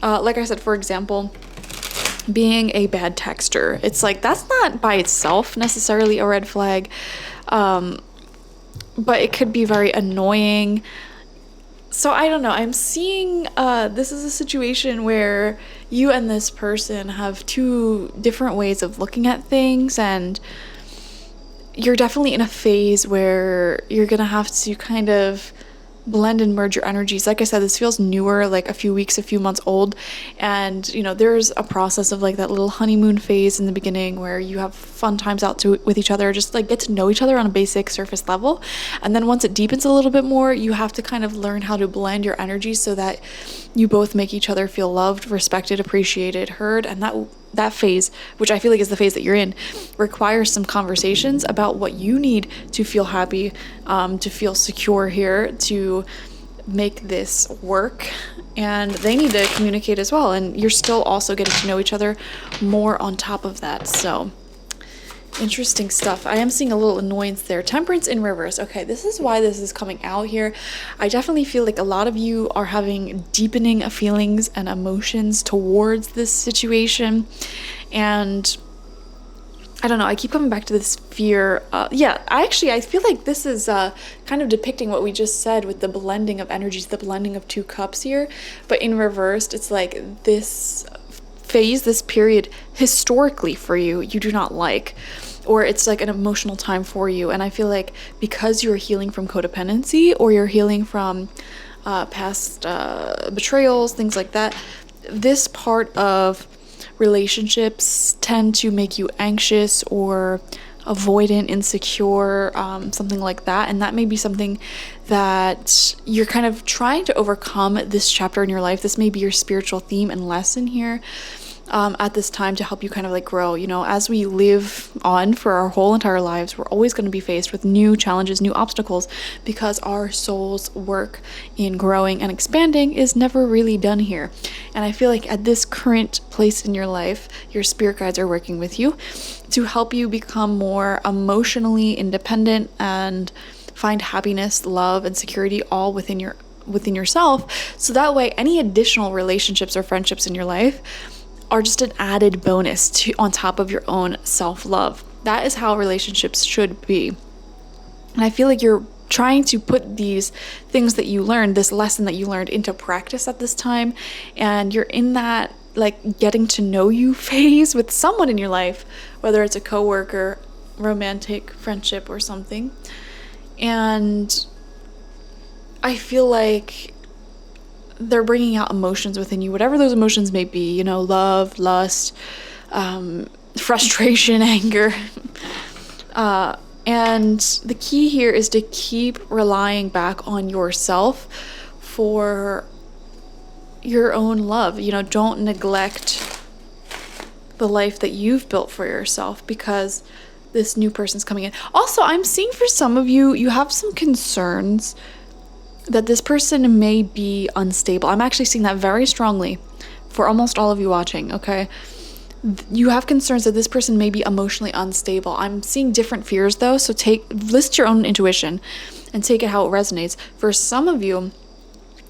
Like I said, for example, being a bad texter, it's like that's not by itself necessarily a red flag, but it could be very annoying. So I don't know, I'm seeing this is a situation where you and this person have 2 different ways of looking at things, and you're definitely in a phase where you're gonna have to kind of blend and merge your energies. Like I said, this feels newer, like a few weeks, a few months old, and you know, there's a process of like that little honeymoon phase in the beginning where you have fun times out with each other, just like get to know each other on a basic surface level. And then once it deepens a little bit more, you have to kind of learn how to blend your energies so that you both make each other feel loved, respected, appreciated, heard. And that phase, which I feel like is the phase that you're in, requires some conversations about what you need to feel happy, to feel secure here, to make this work. And they need to communicate as well. And you're still also getting to know each other more on top of that. So interesting stuff. I am seeing a little annoyance there. Temperance in reverse. Okay, this is why this is coming out here. I definitely feel like a lot of you are having deepening of feelings and emotions towards this situation. And I don't know, I keep coming back to this fear. I feel like this is kind of depicting what we just said with the blending of energies, the blending of 2 cups here. But in reversed, it's like this phase, this period historically for you, you do not like, or it's like an emotional time for you. And I feel like because you're healing from codependency, or you're healing from past betrayals, things like that, this part of relationships tend to make you anxious or avoidant, insecure, something like that. And that may be something that you're kind of trying to overcome this chapter in your life. This may be your spiritual theme and lesson here at this time to help you kind of like grow. You know, as we live on for our whole entire lives, we're always going to be faced with new challenges, new obstacles, because our soul's work in growing and expanding is never really done here. And I feel like at this current place in your life, your spirit guides are working with you to help you become more emotionally independent and find happiness, love, and security all within yourself. So that way, any additional relationships or friendships in your life are just an added bonus on top of your own self-love. That is how relationships should be. And I feel like you're trying to put these things that you learned, this lesson that you learned, into practice at this time. And you're in that like getting to know you phase with someone in your life, whether it's a coworker, romantic friendship or something. And I feel like they're bringing out emotions within you, whatever those emotions may be, you know, love, lust, frustration, anger. And the key here is to keep relying back on yourself for your own love. You know, don't neglect the life that you've built for yourself because this new person's coming in. Also, I'm seeing for some of you, you have some concerns that this person may be unstable. I'm actually seeing that very strongly for almost all of you watching, okay? You have concerns that this person may be emotionally unstable. I'm seeing different fears though, so list your own intuition and take it how it resonates. For some of you,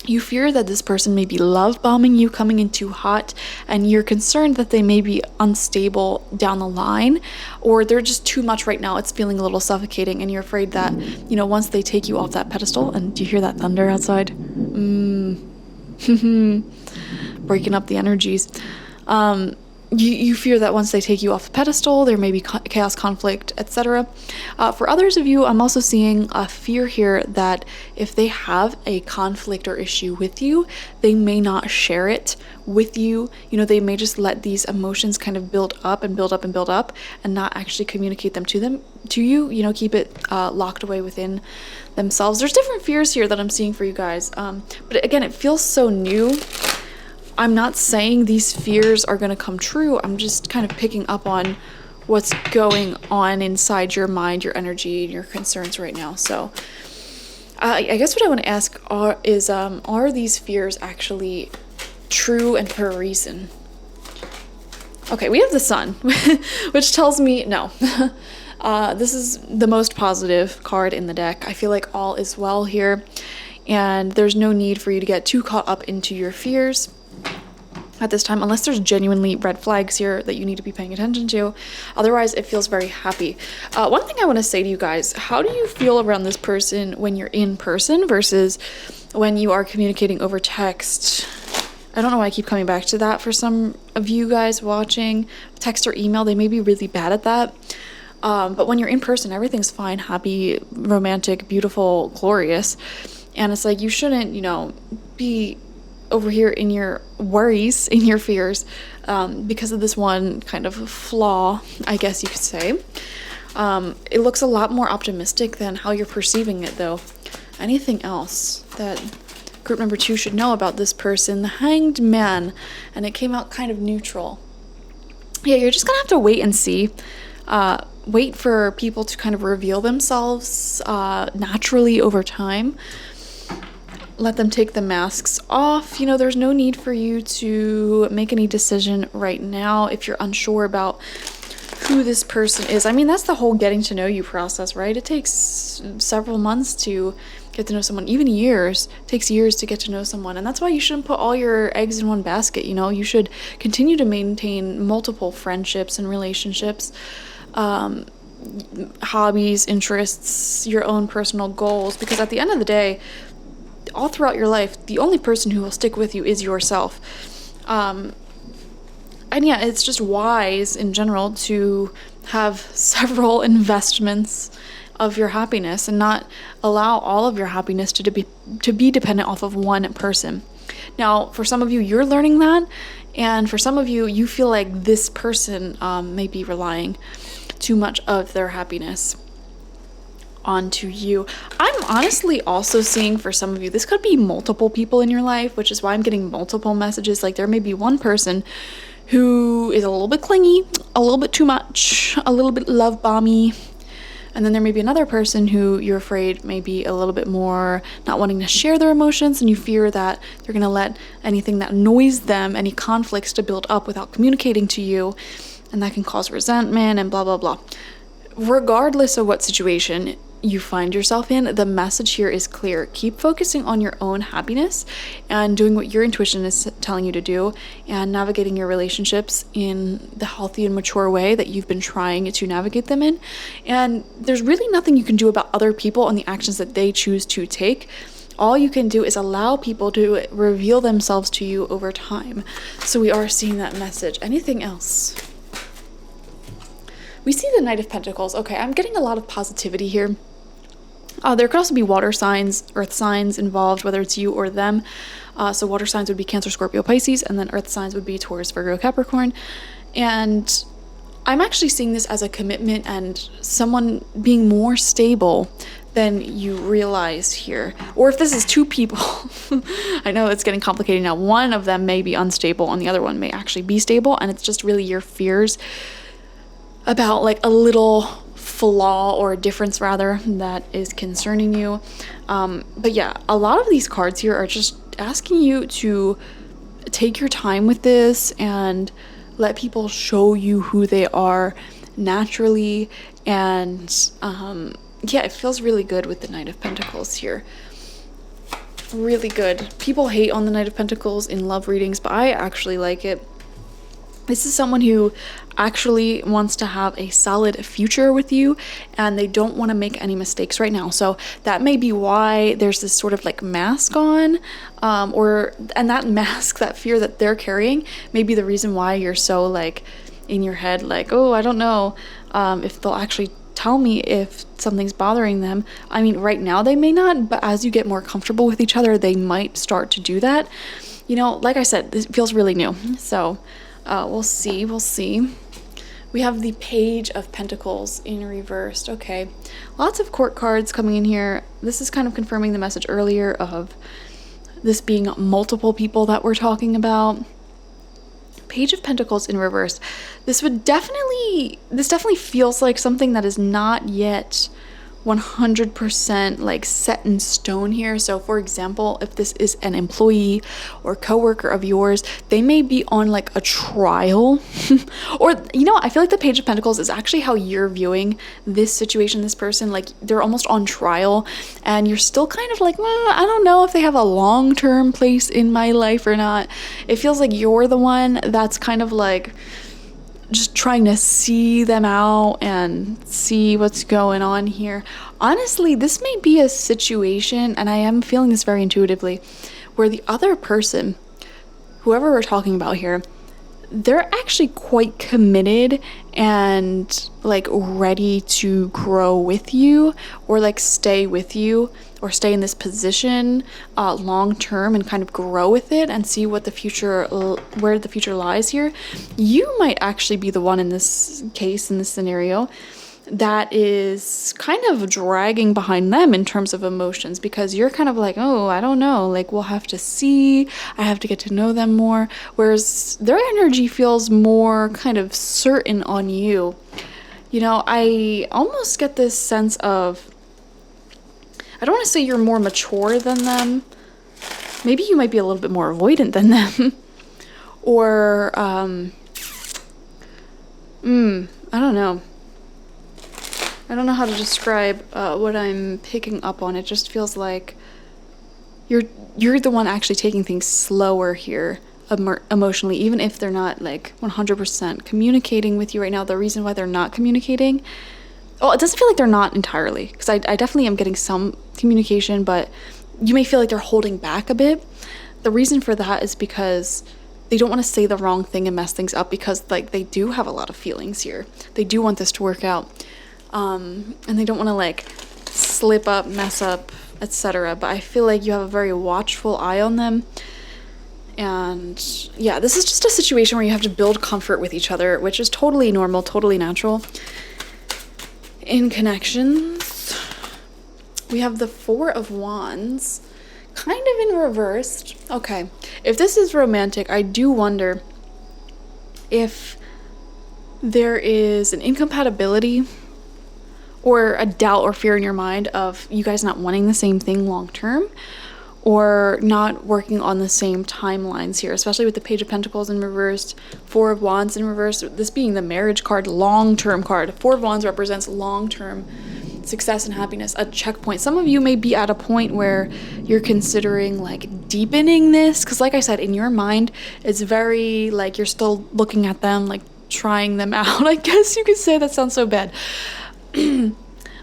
you fear that this person may be love bombing you, coming in too hot, and you're concerned that they may be unstable down the line, or they're just too much right now. It's feeling a little suffocating, and you're afraid that, you know, once they take you off that pedestal, and do you hear that thunder outside? Breaking up the energies. You fear that once they take you off the pedestal, there may be chaos, conflict, etc. For others of you, I'm also seeing a fear here that if they have a conflict or issue with you, they may not share it with you. You know, they may just let these emotions kind of build up and build up and build up and not actually communicate them to you, you know, keep it locked away within themselves. There's different fears here that I'm seeing for you guys. But again, it feels so new. I'm not saying these fears are going to come true. I'm just kind of picking up on what's going on inside your mind, your energy, and your concerns right now. So I guess what I want to ask are these fears actually true and for a reason? Okay, we have the Sun, which tells me no. This is the most positive card in the deck. I feel like all is well here, and there's no need for you to get too caught up into your fears at this time, unless there's genuinely red flags here that you need to be paying attention to. Otherwise, it feels very happy. One thing I want to say to you guys, how do you feel around this person when you're in person versus when you are communicating over text? I don't know why I keep coming back to that for some of you guys watching. Text or email, they may be really bad at that. But when you're in person, everything's fine, happy, romantic, beautiful, glorious. And it's like, you shouldn't, you know, be over here in your worries, in your fears, because of this one kind of flaw, I guess you could say. It looks a lot more optimistic than how you're perceiving it, though. Anything else that group number 2 should know about this person? The Hanged Man, and it came out kind of neutral. Yeah, you're just gonna have to wait and see. Wait for people to kind of reveal themselves naturally over time. Let them take the masks off. You know, there's no need for you to make any decision right now if you're unsure about who this person is. I mean, that's the whole getting to know you process, right? It takes several months to get to know someone, even years. It takes years to get to know someone, and that's why you shouldn't put all your eggs in one basket. You know, you should continue to maintain multiple friendships and relationships, hobbies, interests, your own personal goals, because at the end of the day, all throughout your life, the only person who will stick with you is yourself. And yeah, it's just wise in general to have several investments of your happiness and not allow all of your happiness to be dependent off of one person. Now, for some of you, you're learning that, and for some of you, you feel like this person may be relying too much of their happiness onto you. I'm honestly also seeing for some of you, this could be multiple people in your life, which is why I'm getting multiple messages. Like, there may be one person who is a little bit clingy, a little bit too much, a little bit love bomby, and then there may be another person who you're afraid may be a little bit more not wanting to share their emotions, and you fear that they're going to let anything that annoys them, any conflicts, to build up without communicating to you, and that can cause resentment and blah blah blah. Regardless of what situation you find yourself in, the message here is clear. Keep focusing on your own happiness and doing what your intuition is telling you to do, and navigating your relationships in the healthy and mature way that you've been trying to navigate them in. And there's really nothing you can do about other people and the actions that they choose to take. All you can do is allow people to reveal themselves to you over time. So we are seeing that message. Anything else We see the Knight of Pentacles. Okay, I'm getting a lot of positivity here. There could also be water signs, earth signs involved, whether it's you or them. So water signs would be Cancer, Scorpio, Pisces, and then earth signs would be Taurus, Virgo, Capricorn. And I'm actually seeing this as a commitment and someone being more stable than you realize here. Or if this is two people, I know it's getting complicated now. One of them may be unstable and the other one may actually be stable, and it's just really your fears about like a little flaw or a difference rather that is concerning you. But yeah, a lot of these cards here are just asking you to take your time with this and let people show you who they are naturally. And yeah, it feels really good with the Knight of Pentacles here. Really good. People hate on the Knight of Pentacles in love readings, but I actually like it. This is someone who actually wants to have a solid future with you, and they don't want to make any mistakes right now. So that may be why there's this sort of like mask on, and that mask, that fear that they're carrying, may be the reason why you're so like in your head, like, oh, I don't know if they'll actually tell me if something's bothering them. I mean, right now they may not, but as you get more comfortable with each other, they might start to do that. You know, like I said, this feels really new. So we'll see. We have the Page of Pentacles in reversed. Okay, lots of court cards coming in here. This is kind of confirming the message earlier of this being multiple people that we're talking about. Page of Pentacles in reverse. This definitely feels like something that is not yet 100% like set in stone here. So for example, if this is an employee or coworker of yours, they may be on like a trial or, you know, I feel like the Page of Pentacles is actually how you're viewing this situation, this person, like they're almost on trial and you're still kind of like, well, I don't know if they have a long-term place in my life or not. It feels like you're the one that's kind of like just trying to see them out and see what's going on here. Honestly, this may be a situation, and I am feeling this very intuitively, where the other person, whoever we're talking about here, they're actually quite committed and like ready to grow with you or like stay with you or stay in this position long term and kind of grow with it and see what the future, where the future lies here. You might actually be the one in this case, in this scenario, that is kind of dragging behind them in terms of emotions, because you're kind of like, oh, I don't know, like we'll have to see, I have to get to know them more, whereas their energy feels more kind of certain on you. You know, I almost get this sense of, I don't want to say you're more mature than them, maybe you might be a little bit more avoidant than them, or I don't know. I don't know how to describe what I'm picking up on. It just feels like you're the one actually taking things slower here emotionally, even if they're not like 100% communicating with you right now. The reason why they're not communicating, well, it doesn't feel like they're not entirely, because I definitely am getting some communication, but you may feel like they're holding back a bit. The reason for that is because they don't want to say the wrong thing and mess things up, because like they do have a lot of feelings here. They do want this to work out. And they don't want to like slip up, mess up, etc. But I feel like you have a very watchful eye on them. And yeah, this is just a situation where you have to build comfort with each other, which is totally normal, totally natural. In connections, we have the Four of Wands, kind of in reversed. Okay, if this is romantic, I do wonder if there is an incompatibility or a doubt or fear in your mind of you guys not wanting the same thing long term, or not working on the same timelines here, especially with the Page of Pentacles in reversed, Four of Wands in reverse, this being the marriage card, long-term card. Four of Wands represents long-term success and happiness, a checkpoint. Some of you may be at a point where you're considering like deepening this, because like I said, in your mind, it's very like you're still looking at them, like trying them out. I guess you could say, that sounds so bad.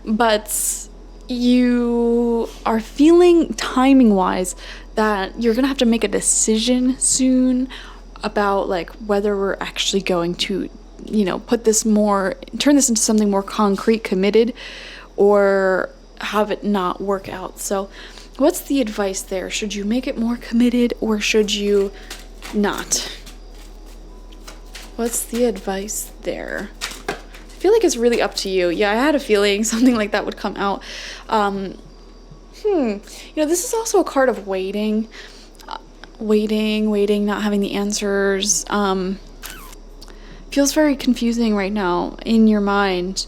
But you are feeling timing wise that you're gonna have to make a decision soon about like whether we're actually going to turn this into something more concrete, committed, or have it not work out. So what's the advice there? Should you make it more committed or should you not? What's the advice there? I feel like it's really up to you. Yeah, I had a feeling something like that would come out. This is also a card of waiting, not having the answers. Feels very confusing right now in your mind.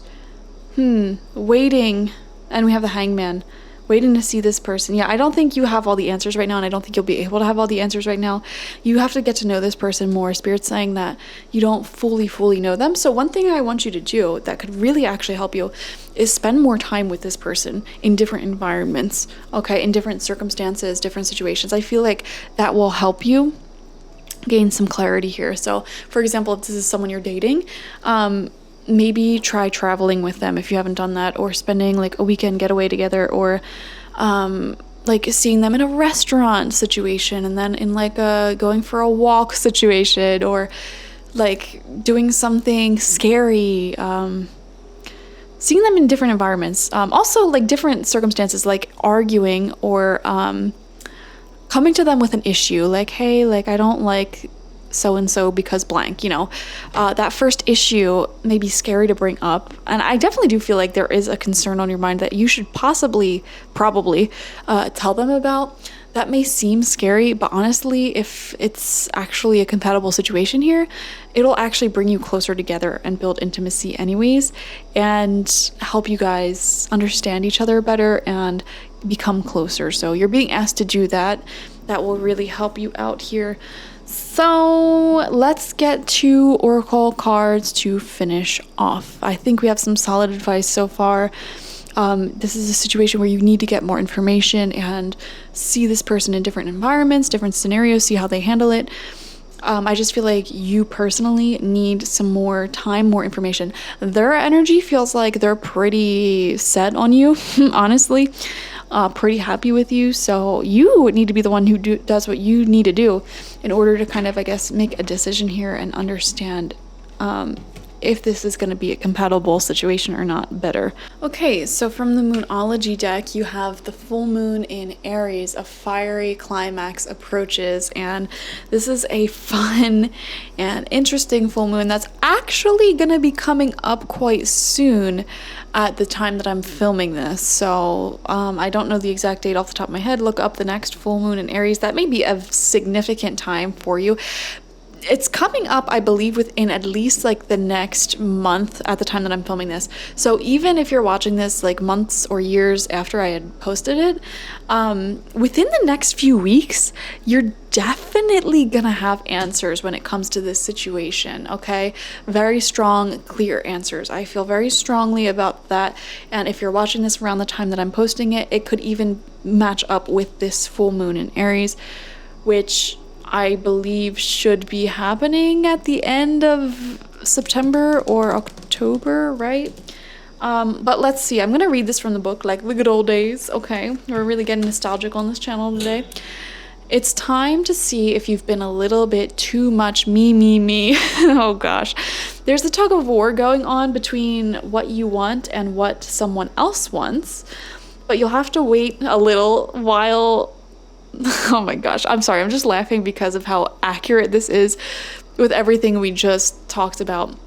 Waiting, and we have the Hangman. Waiting to see this person. Yeah, I don't think you have all the answers right now, and I don't think you'll be able to have all the answers right now. You have to get to know this person more. Spirit's saying that you don't fully know them. So one thing I want you to do that could really actually help you is spend more time with this person in different environments, okay, in different circumstances, different situations. I feel like that will help you gain some clarity here. So for example, if this is someone you're dating, maybe try traveling with them if you haven't done that, or spending like a weekend getaway together, or like seeing them in a restaurant situation, and then in like a going for a walk situation, or like doing something scary, seeing them in different environments, also like different circumstances, like arguing, or coming to them with an issue, like, hey, like I don't like so-and-so because blank, that first issue may be scary to bring up. And I definitely do feel like there is a concern on your mind that you should probably tell them about. That may seem scary, but honestly, if it's actually a compatible situation here, it'll actually bring you closer together and build intimacy anyways, and help you guys understand each other better and become closer. So you're being asked to do that. That will really help you out here. So let's get to Oracle cards to finish off. I think we have some solid advice so far. This is a situation where you need to get more information and see this person in different environments, different scenarios, see how they handle it. I just feel like you personally need some more time, more information. Their energy feels like they're pretty set on you, honestly. Pretty happy with you, so you need to be the one who does what you need to do in order to kind of, I guess, make a decision here and understand if this is going to be a compatible situation or not better. Okay, so from the Moonology deck, you have the full moon in Aries, a fiery climax approaches, and this is a fun and interesting full moon that's actually going to be coming up quite soon at the time that I'm filming this. So I don't know the exact date off the top of my head. Look up the next full moon in Aries. That may be a significant time for you. It's coming up, I believe, within at least like the next month at the time that I'm filming this. So even if you're watching this like months or years after I had posted it, within the next few weeks, you're definitely gonna have answers when it comes to this situation, okay? Very strong, clear answers. I feel very strongly about that. And if you're watching this around the time that I'm posting it, it could even match up with this full moon in Aries, which I believe should be happening at the end of September or October, right? But let's see. I'm going to read this from the book, like the good old days, okay? We're really getting nostalgic on this channel today. It's time to see if you've been a little bit too much me. Oh gosh. There's a tug of war going on between what you want and what someone else wants, but you'll have to wait a little while. Oh my gosh, I'm sorry, I'm just laughing because of how accurate this is with everything we just talked about.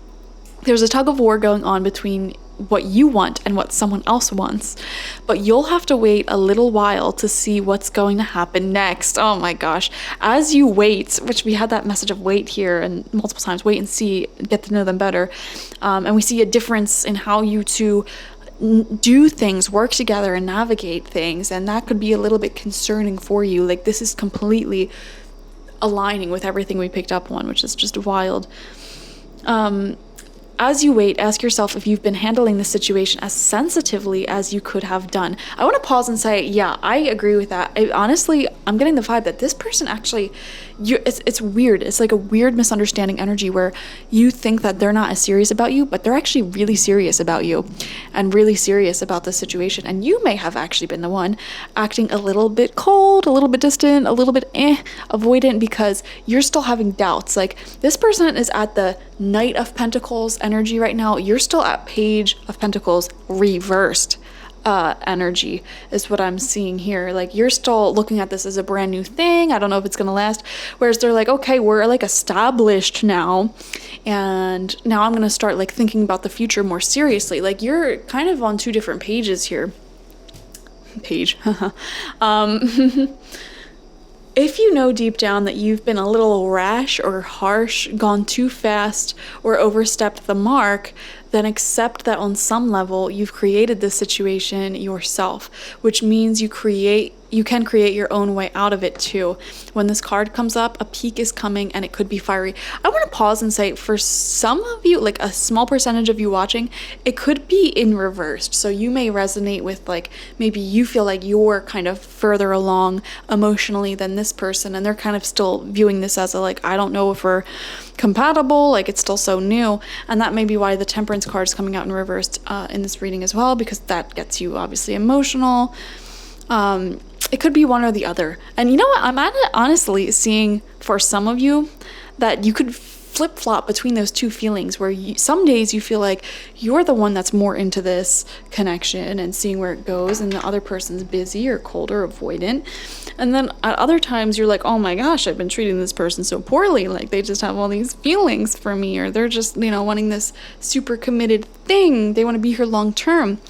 There's a tug of war going on between what you want and what someone else wants, but you'll have to wait a little while to see what's going to happen next. Oh my gosh. As you wait, which we had that message of wait here and multiple times, wait and see, get to know them better. And we see a difference in how you two do things, work together and navigate things, and that could be a little bit concerning for you. Like, this is completely aligning with everything we picked up on, which is just wild. as you wait, ask yourself if you've been handling the situation as sensitively as you could have done. I want to pause and say, yeah, I agree with that. Honestly, I'm getting the vibe that this person actually, it's weird. It's like a weird misunderstanding energy where you think that they're not as serious about you, but they're actually really serious about you and really serious about the situation. And you may have actually been the one acting a little bit cold, a little bit distant, a little bit avoidant because you're still having doubts. Like this person is at the Knight of Pentacles energy right now. You're still at Page of Pentacles reversed energy is what I'm seeing here. Like you're still looking at this as a brand new thing. I don't know if it's gonna last. Whereas they're like, okay, we're like established now, and now I'm gonna start like thinking about the future more seriously. Like you're kind of on two different pages here. Page. If you know deep down that you've been a little rash or harsh, gone too fast, or overstepped the mark, then accept that on some level you've created this situation yourself, which means you can create your own way out of it too. When this card comes up, a peak is coming and it could be fiery. I want to pause and say, for some of you, like a small percentage of you watching, it could be in reversed. So you may resonate with like, maybe you feel like you're kind of further along emotionally than this person, and they're kind of still viewing this as a like, I don't know if we're compatible, like it's still so new. And that may be why the Temperance card is coming out in reversed in this reading as well, because that gets you obviously emotional. It could be one or the other. And you know what? I'm honestly seeing for some of you that you could flip-flop between those two feelings where some days you feel like you're the one that's more into this connection and seeing where it goes, and the other person's busy or cold or avoidant. And then at other times you're like, oh my gosh, I've been treating this person so poorly. Like they just have all these feelings for me, or they're just, wanting this super committed thing. They want to be here long term.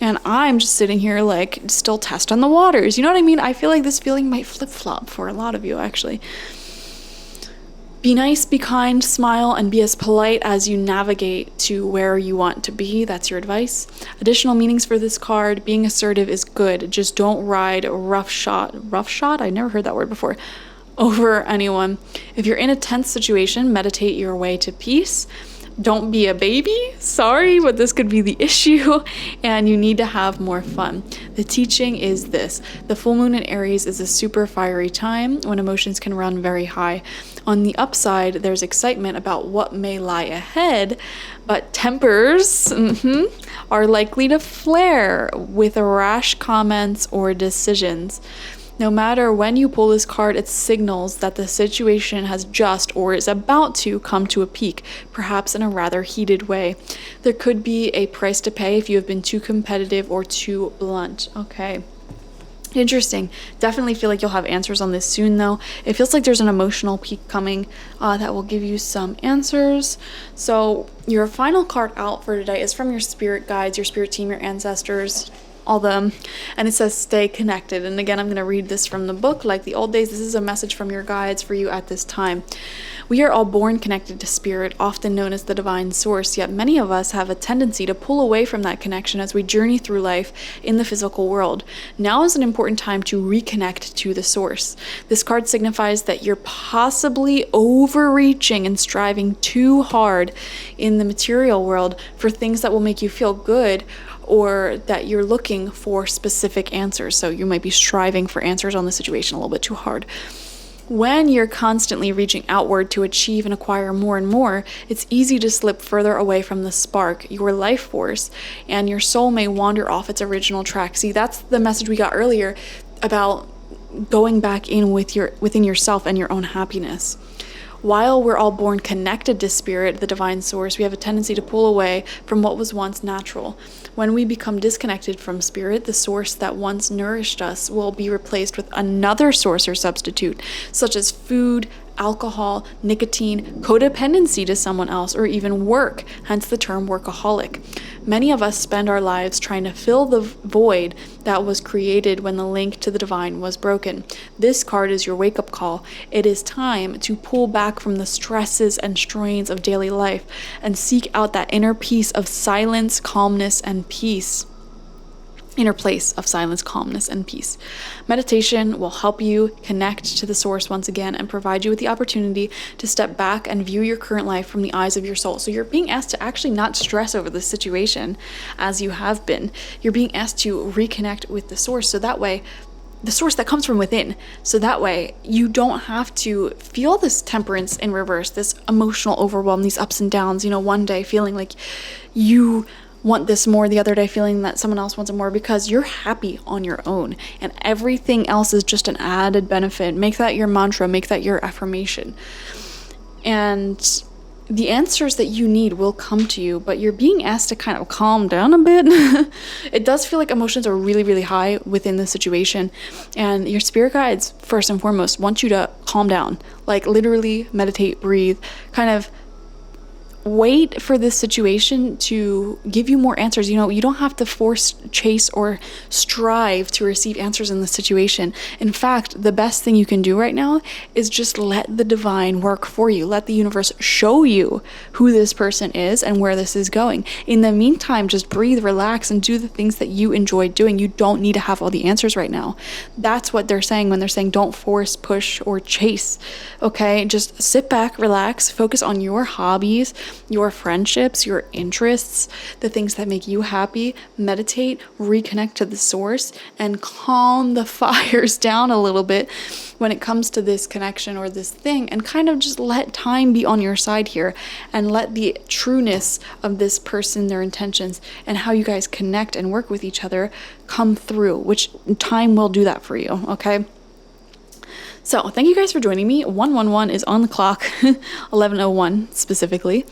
And I'm just sitting here like still testing the waters. You know what I mean? I feel like this feeling might flip-flop for a lot of you actually. Be nice, be kind, smile, and be as polite as you navigate to where you want to be. That's your advice. Additional meanings for this card: being assertive is good. Just don't ride roughshod? I never heard that word before. Over anyone. If you're in a tense situation, meditate your way to peace. Don't be a baby. Sorry, but this could be the issue, and you need to have more fun. The teaching is this: the full moon in Aries is a super fiery time when emotions can run very high. On the upside, there's excitement about what may lie ahead, but tempers are likely to flare with rash comments or decisions. No matter when you pull this card, it signals that the situation has just or is about to come to a peak, perhaps in a rather heated way. There could be a price to pay if you have been too competitive or too blunt. Okay. Interesting. Definitely feel like you'll have answers on this soon, though. It feels like there's an emotional peak coming that will give you some answers. So your final card out for today is from your spirit guides, your spirit team, your ancestors, all them, and it says stay connected. And again, I'm going to read this from the book like the old days. This is a message from your guides for you at this time. We are all born connected to spirit, often known as the divine source, yet many of us have a tendency to pull away from that connection as we journey through life in the physical world. Now is an important time to reconnect to the source. This card signifies that you're possibly overreaching and striving too hard in the material world for things that will make you feel good, or that you're looking for specific answers. So you might be striving for answers on the situation a little bit too hard. When you're constantly reaching outward to achieve and acquire more and more, it's easy to slip further away from the spark, your life force, and your soul may wander off its original track. See, that's the message we got earlier about going back in within yourself and your own happiness. While we're all born connected to spirit, the divine source, we have a tendency to pull away from what was once natural. When we become disconnected from spirit, the source that once nourished us will be replaced with another source or substitute, such as food, alcohol, nicotine, codependency to someone else, or even work, hence the term workaholic. Many of us spend our lives trying to fill the void that was created when the link to the divine was broken. This card is your wake-up call. It is time to pull back from the stresses and strains of daily life and seek out that inner peace of silence, calmness, and peace. inner place of silence, calmness, and peace. Meditation will help you connect to the source once again and provide you with the opportunity to step back and view your current life from the eyes of your soul. So you're being asked to actually not stress over the situation as you have been. You're being asked to reconnect with the source, so that way, the source that comes from within. So that way you don't have to feel this temperance in reverse, this emotional overwhelm, these ups and downs, one day feeling like you want this more, the other day feeling that someone else wants it more, because you're happy on your own and everything else is just an added benefit. Make that your mantra, make that your affirmation. And the answers that you need will come to you, but you're being asked to kind of calm down a bit. It does feel like emotions are really, really high within the situation, and your spirit guides, first and foremost, want you to calm down, like literally meditate, breathe, kind of wait for this situation to give you more answers. You don't have to force, chase, or strive to receive answers in this situation. In fact, the best thing you can do right now is just let the divine work for you. Let the universe show you who this person is and where this is going. In the meantime, just breathe, relax, and do the things that you enjoy doing. You don't need to have all the answers right now. That's what they're saying when they're saying don't force, push, or chase. Okay, just sit back, relax, focus on your hobbies, your friendships, your interests, the things that make you happy. Meditate, reconnect to the source, and calm the fires down a little bit when it comes to this connection or this thing, and kind of just let time be on your side here, and let the trueness of this person, their intentions, and how you guys connect and work with each other come through, which time will do that for you, okay? So thank you guys for joining me. 111 is on the clock, 11:01 specifically.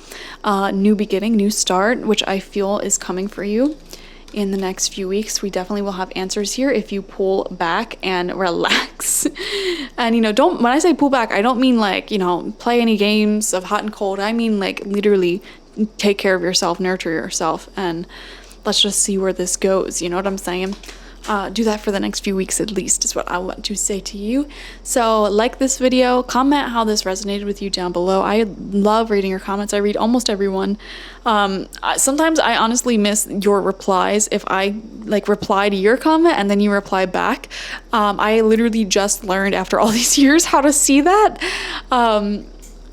New beginning, new start, which I feel is coming for you in the next few weeks. We definitely will have answers here if you pull back and relax. And when I say pull back, I don't mean like, play any games of hot and cold. I mean like literally take care of yourself, nurture yourself, and let's just see where this goes. You know what I'm saying? Do that for the next few weeks at least, is what I want to say to you. So like this video, comment how this resonated with you down below. I love reading your comments. I read almost everyone. Sometimes I honestly miss your replies if I reply to your comment and then you reply back. I literally just learned after all these years how to see that.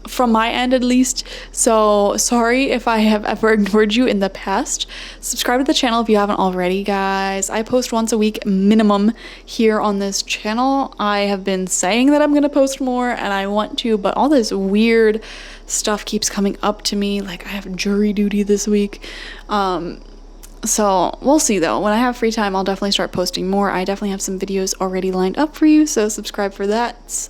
From my end at least. So sorry if I have ever ignored you in the past. Subscribe to the channel if you haven't already, guys. I post once a week minimum here on this channel. I have been saying that I'm going to post more and I want to, but all this weird stuff keeps coming up to me. Like I have jury duty this week. So we'll see though. When I have free time, I'll definitely start posting more. I definitely have some videos already lined up for you, so subscribe for that.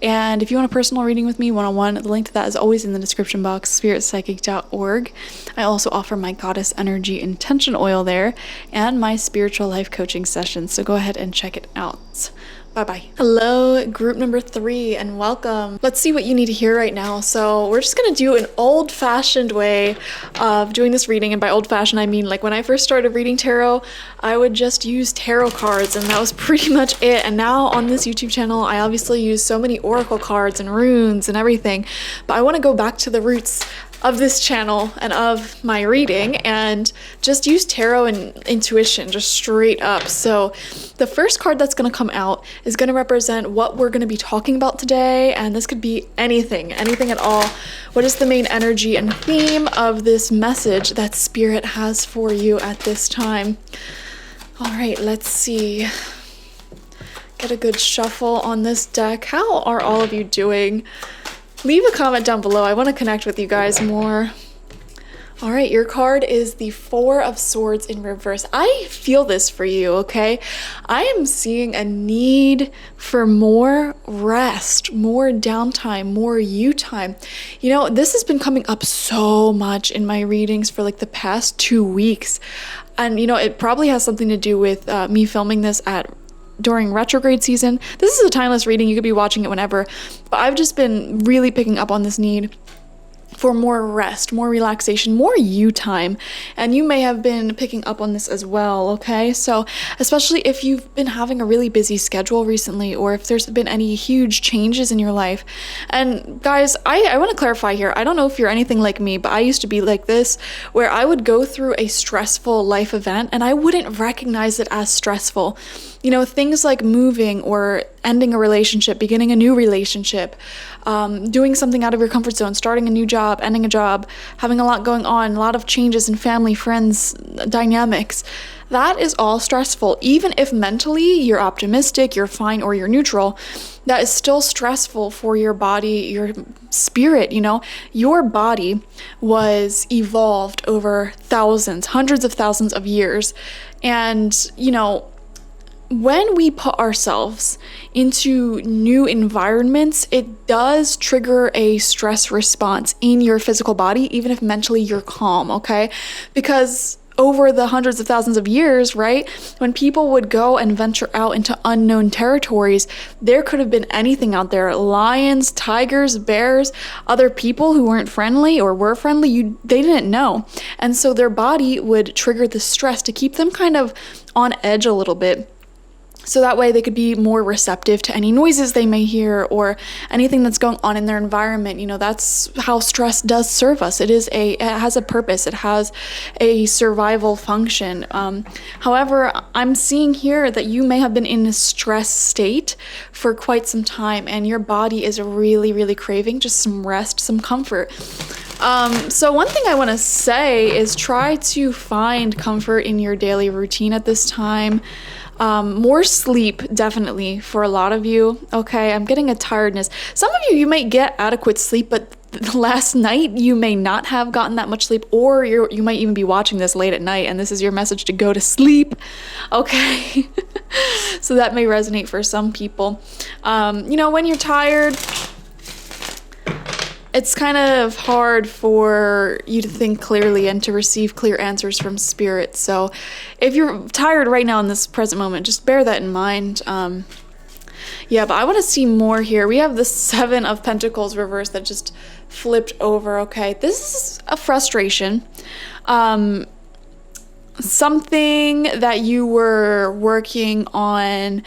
And if you want a personal reading with me one-on-one, the link to that is always in the description box, spiritpsychic.org. I also offer my Goddess Energy Intention Oil there and my spiritual life coaching sessions, so go ahead and check it out. Bye-bye. Hello, group number 3, and welcome. Let's see what you need to hear right now. So we're just gonna do an old-fashioned way of doing this reading, and by old-fashioned I mean like when I first started reading tarot, I would just use tarot cards and that was pretty much it. And now on this YouTube channel, I obviously use so many oracle cards and runes and everything, but I want to go back to the roots of this channel and of my reading and just use tarot and intuition just straight up. So the first card that's going to come out is going to represent what we're going to be talking about today, and this could be anything at all. What is the main energy and theme of this message that Spirit has for you at this time? All right, let's see. Get a good shuffle on this deck. How are all of you doing? Leave a comment down below. I want to connect with you guys more. All right, your card is the 4 of Swords in reverse. I feel this for you, okay? I am seeing a need for more rest, more downtime, more you time. This has been coming up so much in my readings for like the past 2 weeks. And, it probably has something to do with me filming this during retrograde season. This is a timeless reading. You could be watching it whenever, but I've just been really picking up on this need for more rest, more relaxation, more you time. And you may have been picking up on this as well, okay? So especially if you've been having a really busy schedule recently, or if there's been any huge changes in your life. And guys, I want to clarify here. I don't know if you're anything like me, but I used to be like this, where I would go through a stressful life event and I wouldn't recognize it as stressful. You know, things like moving or ending a relationship, beginning a new relationship, doing something out of your comfort zone, starting a new job, ending a job, having a lot going on, a lot of changes in family, friends, dynamics. That is all stressful. Even if mentally you're optimistic, you're fine, or you're neutral, that is still stressful for your body, your spirit, you know. Your body was evolved over thousands, hundreds of thousands of years. And, you know, when we put ourselves into new environments, it does trigger a stress response in your physical body, even if mentally you're calm, okay? Because over the hundreds of thousands of years, right, when people would go and venture out into unknown territories, there could have been anything out there. Lions, tigers, bears, other people who weren't friendly or were friendly, they didn't know. And so their body would trigger the stress to keep them kind of on edge a little bit. So that way they could be more receptive to any noises they may hear or anything that's going on in their environment. You know, that's how stress does serve us. It has a purpose. It has a survival function. However, I'm seeing here that you may have been in a stress state for quite some time, and your body is really, really craving just some rest, some comfort. So one thing I want to say is try to find comfort in your daily routine at this time. More sleep, definitely, for a lot of you. Okay, I'm getting a tiredness. Some of you might get adequate sleep, but last night you may not have gotten that much sleep, or you might even be watching this late at night, and this is your message to go to sleep. Okay, so that may resonate for some people. You know, when you're tired, it's kind of hard for you to think clearly and to receive clear answers from spirit. So if you're tired right now in this present moment, just bear that in mind. Yeah, but I want to see more here. We have the Seven of Pentacles reversed that just flipped over. Okay, this is a frustration. Something that you were working on,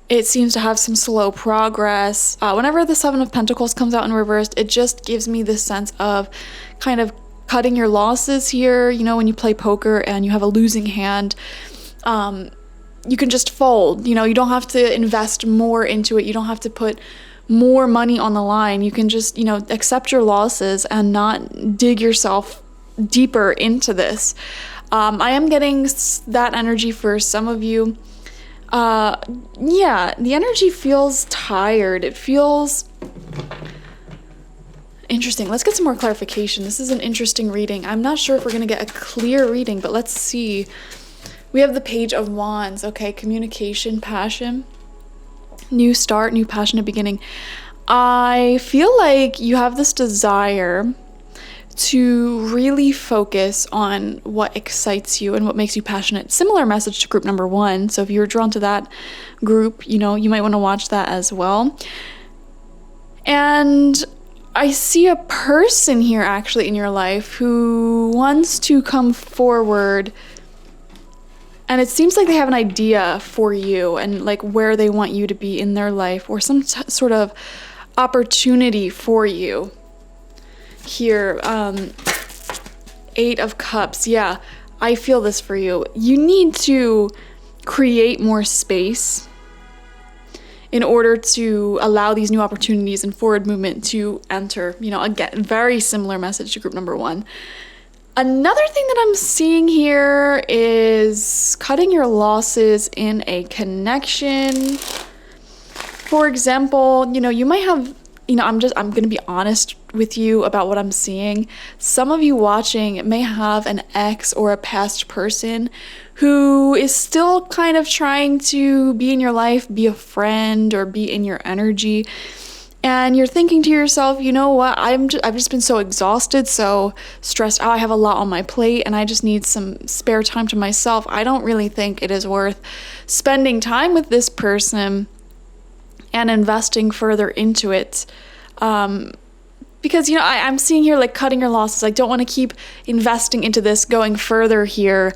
it seems to have some slow progress. Whenever the Seven of Pentacles comes out in reversed, it just gives me this sense of kind of cutting your losses here. You know, when you play poker and you have a losing hand, you can just fold. You know, you don't have to invest more into it. You don't have to put more money on the line. You can just, you know, accept your losses and not dig yourself deeper into this. I am getting that energy for some of you. Yeah, the energy feels tired. It feels interesting. Let's get some more clarification. This is an interesting reading. I'm not sure if we're going to get a clear reading, but let's see. We have the Page of Wands. Okay, communication, passion, new start, new passionate beginning. I feel like you have this desire to really focus on what excites you and what makes you passionate. Similar message to group number 1. So if you're drawn to that group, you know, you might want to watch that as well. And I see a person here actually in your life who wants to come forward, and it seems like they have an idea for you and like where they want you to be in their life, or some sort of opportunity for you. Here, 8 of Cups. Yeah, I feel this for you. You need to create more space in order to allow these new opportunities and forward movement to enter. You know, again, very similar message to group number 1. Another thing that I'm seeing here is cutting your losses in a connection. For example, you know, you might have, you know, I'm going to be honest with you about what I'm seeing. Some of you watching may have an ex or a past person who is still kind of trying to be in your life, be a friend, or be in your energy. And you're thinking to yourself, you know what, I've just been so exhausted, so stressed out. I have a lot on my plate and I just need some spare time to myself. I don't really think it is worth spending time with this person and investing further into it. because, you know, I'm seeing here like cutting your losses. I don't want to keep investing into this, going further here,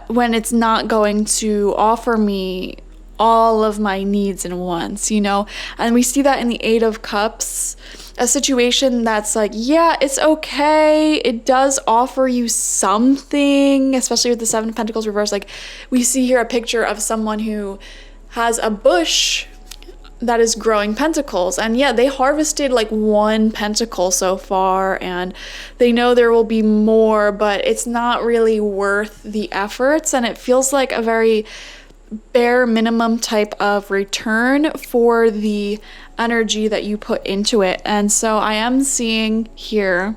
when it's not going to offer me all of my needs and wants, you know? And we see that in the Eight of Cups, a situation that's like, yeah, it's okay. It does offer you something, especially with the Seven of Pentacles reversed. Like, we see here a picture of someone who has a bush that is growing pentacles, and yeah, they harvested like one pentacle so far, and they know there will be more, but it's not really worth the efforts, and it feels like a very bare minimum type of return for the energy that you put into it. And so I am seeing here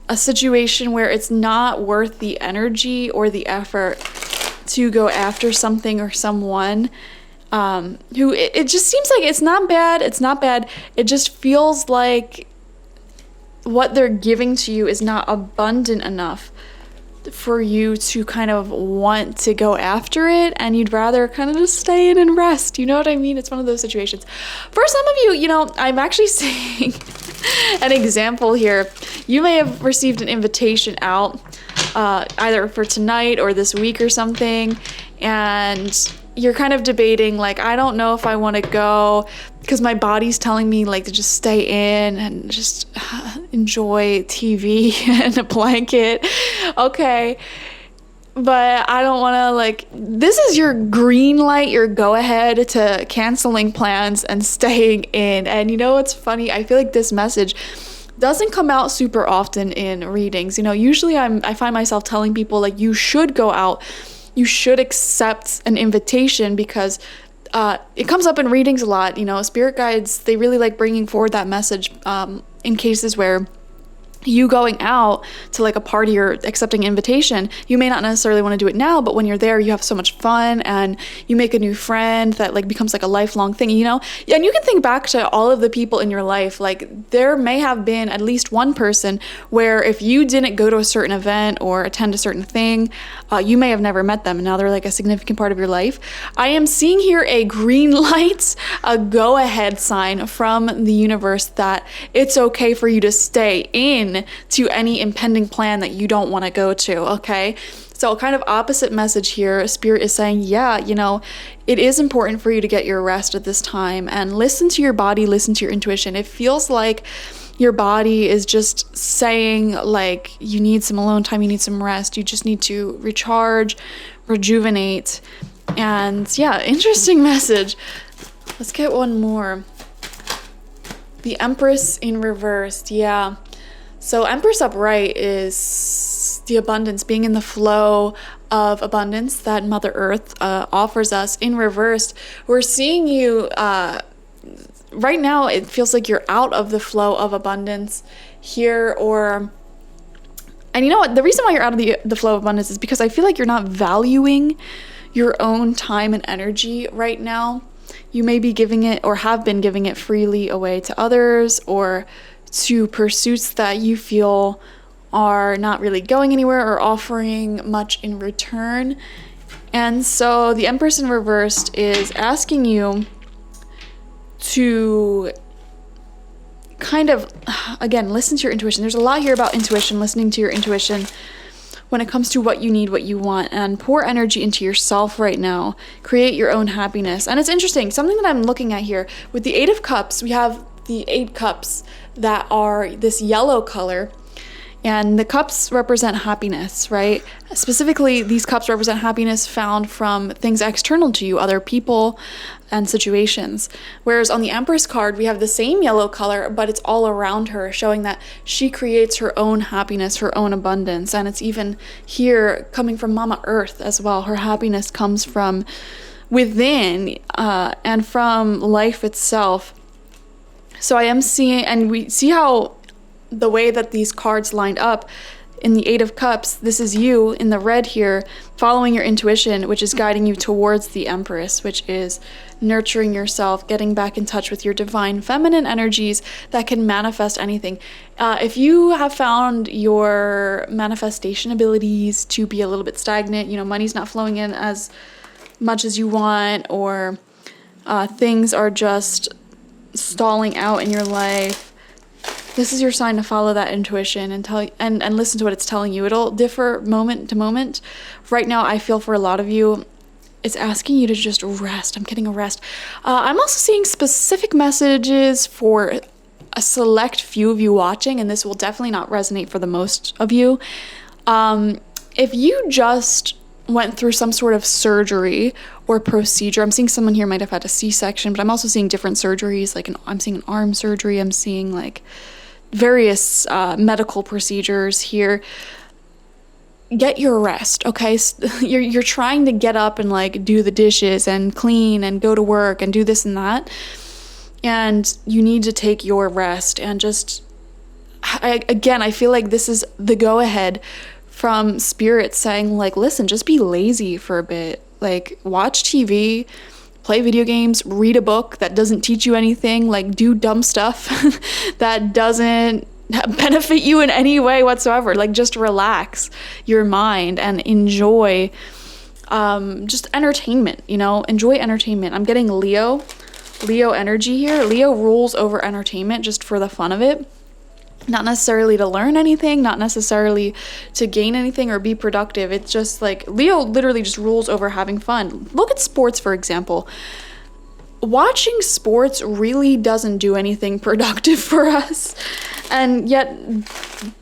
a situation where it's not worth the energy or the effort to go after something or someone who it just seems like it's not bad. It just feels like what they're giving to you is not abundant enough for you to kind of want to go after it, and you'd rather kind of just stay in and rest. You know what I mean? It's one of those situations. For some of you, you know, I'm actually seeing an example here. You may have received an invitation out either for tonight or this week or something, and you're kind of debating, like, I don't know if I want to go because my body's telling me like to just stay in and just enjoy TV and a blanket. Okay. But I don't want to, like, this is your green light, your go ahead to canceling plans and staying in. And you know what's funny? I feel like this message doesn't come out super often in readings. You know, usually I find myself telling people, like, you should go out. You should accept an invitation, because it comes up in readings a lot. You know, spirit guides, they really like bringing forward that message in cases where you going out to like a party or accepting an invitation, you may not necessarily want to do it now, but when you're there, you have so much fun and you make a new friend that like becomes like a lifelong thing, you know? And you can think back to all of the people in your life. Like, there may have been at least one person where if you didn't go to a certain event or attend a certain thing, you may have never met them, and now they're like a significant part of your life. I am seeing here a green light, a go-ahead sign from the universe that it's okay for you to stay in to any impending plan that you don't want to go to, okay? So kind of opposite message here. Spirit is saying, yeah, you know, it is important for you to get your rest at this time, and listen to your body, listen to your intuition. It feels like your body is just saying, like, you need some alone time, you need some rest, you just need to recharge, rejuvenate. And yeah, interesting message. Let's get one more. The Empress in reversed, yeah. So Empress upright is the abundance, being in the flow of abundance that Mother Earth offers us. In reverse, we're seeing you, right now it feels like you're out of the flow of abundance here, and you know what? The reason why you're out of the flow of abundance is because I feel like you're not valuing your own time and energy right now. You may be giving it, or have been giving it freely away to others, or to pursuits that you feel are not really going anywhere or offering much in return. And so the Empress in reversed is asking you to kind of, again, listen to your intuition. There's a lot here about intuition, listening to your intuition when it comes to what you need, what you want, and pour energy into yourself right now. Create your own happiness. And it's interesting, something that I'm looking at here with the Eight of Cups, we have the 8 cups that are this yellow color, and the cups represent happiness, right? Specifically, these cups represent happiness found from things external to you, other people and situations. Whereas on the Empress card, we have the same yellow color, but it's all around her, showing that she creates her own happiness, her own abundance. And it's even here coming from Mama Earth as well. Her happiness comes from within and from life itself. So I am seeing, and we see how the way that these cards lined up in the Eight of Cups, this is you in the red here, following your intuition, which is guiding you towards the Empress, which is nurturing yourself, getting back in touch with your divine feminine energies that can manifest anything. If you have found your manifestation abilities to be a little bit stagnant, you know, money's not flowing in as much as you want, or things are just stalling out in your life, this is your sign to follow that intuition and and listen to what it's telling you. It'll differ moment to moment. Right now, I feel for a lot of you, it's asking you to just rest. I'm getting a rest. I'm also seeing specific messages for a select few of you watching, and this will definitely not resonate for the most of you. If you just went through some sort of surgery or procedure, I'm seeing someone here might have had a C-section, but I'm also seeing different surgeries. Like I'm seeing an arm surgery. I'm seeing like various medical procedures here. Get your rest, okay? You're trying to get up and like do the dishes and clean and go to work and do this and that, and you need to take your rest and just, again, I feel like this is the go-ahead from spirit saying like, listen, just be lazy for a bit. Like watch TV, play video games, read a book that doesn't teach you anything, like do dumb stuff that doesn't benefit you in any way whatsoever. Like just relax your mind and enjoy just entertainment, enjoy entertainment. I'm getting Leo energy here. Leo rules over entertainment just for the fun of it. Not necessarily to learn anything, not necessarily to gain anything or be productive. It's just like Leo literally just rules over having fun. Look at sports, for example. Watching sports really doesn't do anything productive for us. And yet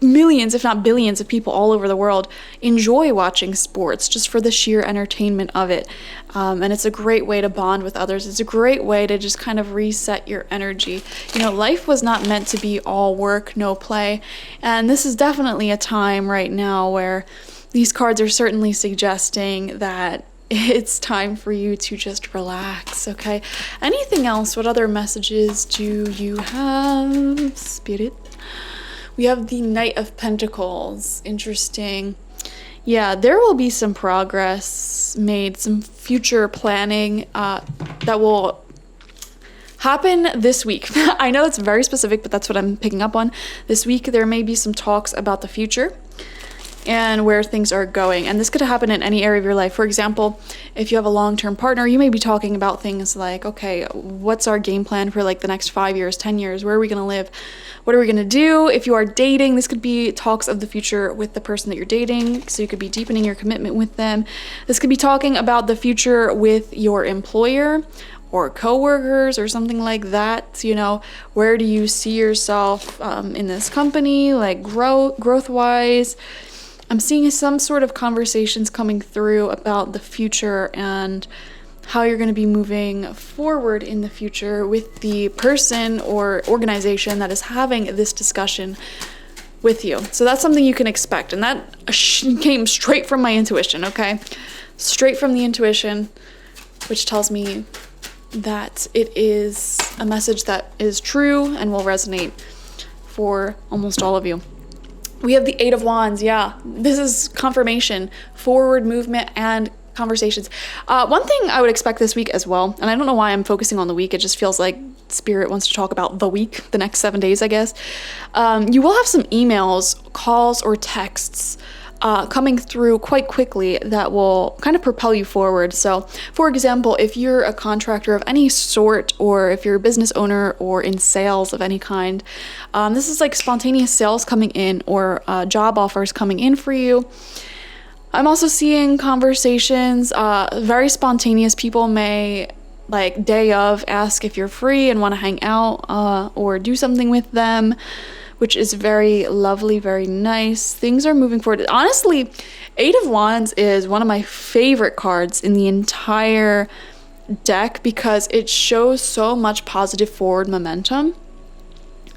millions, if not billions of people all over the world enjoy watching sports just for the sheer entertainment of it. And it's a great way to bond with others. It's a great way to just kind of reset your energy. Life was not meant to be all work, no play. And this is definitely a time right now where these cards are certainly suggesting that it's time for you to just relax, okay? Anything else? What other messages do you have, Spirit? We have the Knight of Pentacles. Interesting. Yeah, there will be some progress made, some future planning that will happen this week. I know it's very specific, but that's what I'm picking up on. This week, there may be some talks about the future and where things are going. And this could happen in any area of your life. For example, if you have a long-term partner, you may be talking about things like, okay, what's our game plan for like the next 5 years, 10 years? Where are we going to live? What are we going to do? If you are dating, this could be talks of the future with the person that you're dating. So you could be deepening your commitment with them. This could be talking about the future with your employer or coworkers or something like that. Where do you see yourself in this company, like growth-wise? I'm seeing some sort of conversations coming through about the future and how you're going to be moving forward in the future with the person or organization that is having this discussion with you. So that's something you can expect. And that came straight from my intuition, okay? Straight from the intuition, which tells me that it is a message that is true and will resonate for almost all of you. We have the Eight of Wands. Yeah, this is confirmation, forward movement, and conversations. One thing I would expect this week as well, and I don't know why I'm focusing on the week, it just feels like Spirit wants to talk about the week, the next 7 days, I guess. You will have some emails, calls, or texts coming through quite quickly that will kind of propel you forward. So, for example, if you're a contractor of any sort, or if you're a business owner or in sales of any kind, this is like spontaneous sales coming in or job offers coming in for you. I'm also seeing conversations, very spontaneous. People may, like, day of, ask if you're free and want to hang out or do something with them, which is very lovely, very nice. Things are moving forward. Honestly, Eight of Wands is one of my favorite cards in the entire deck because it shows so much positive forward momentum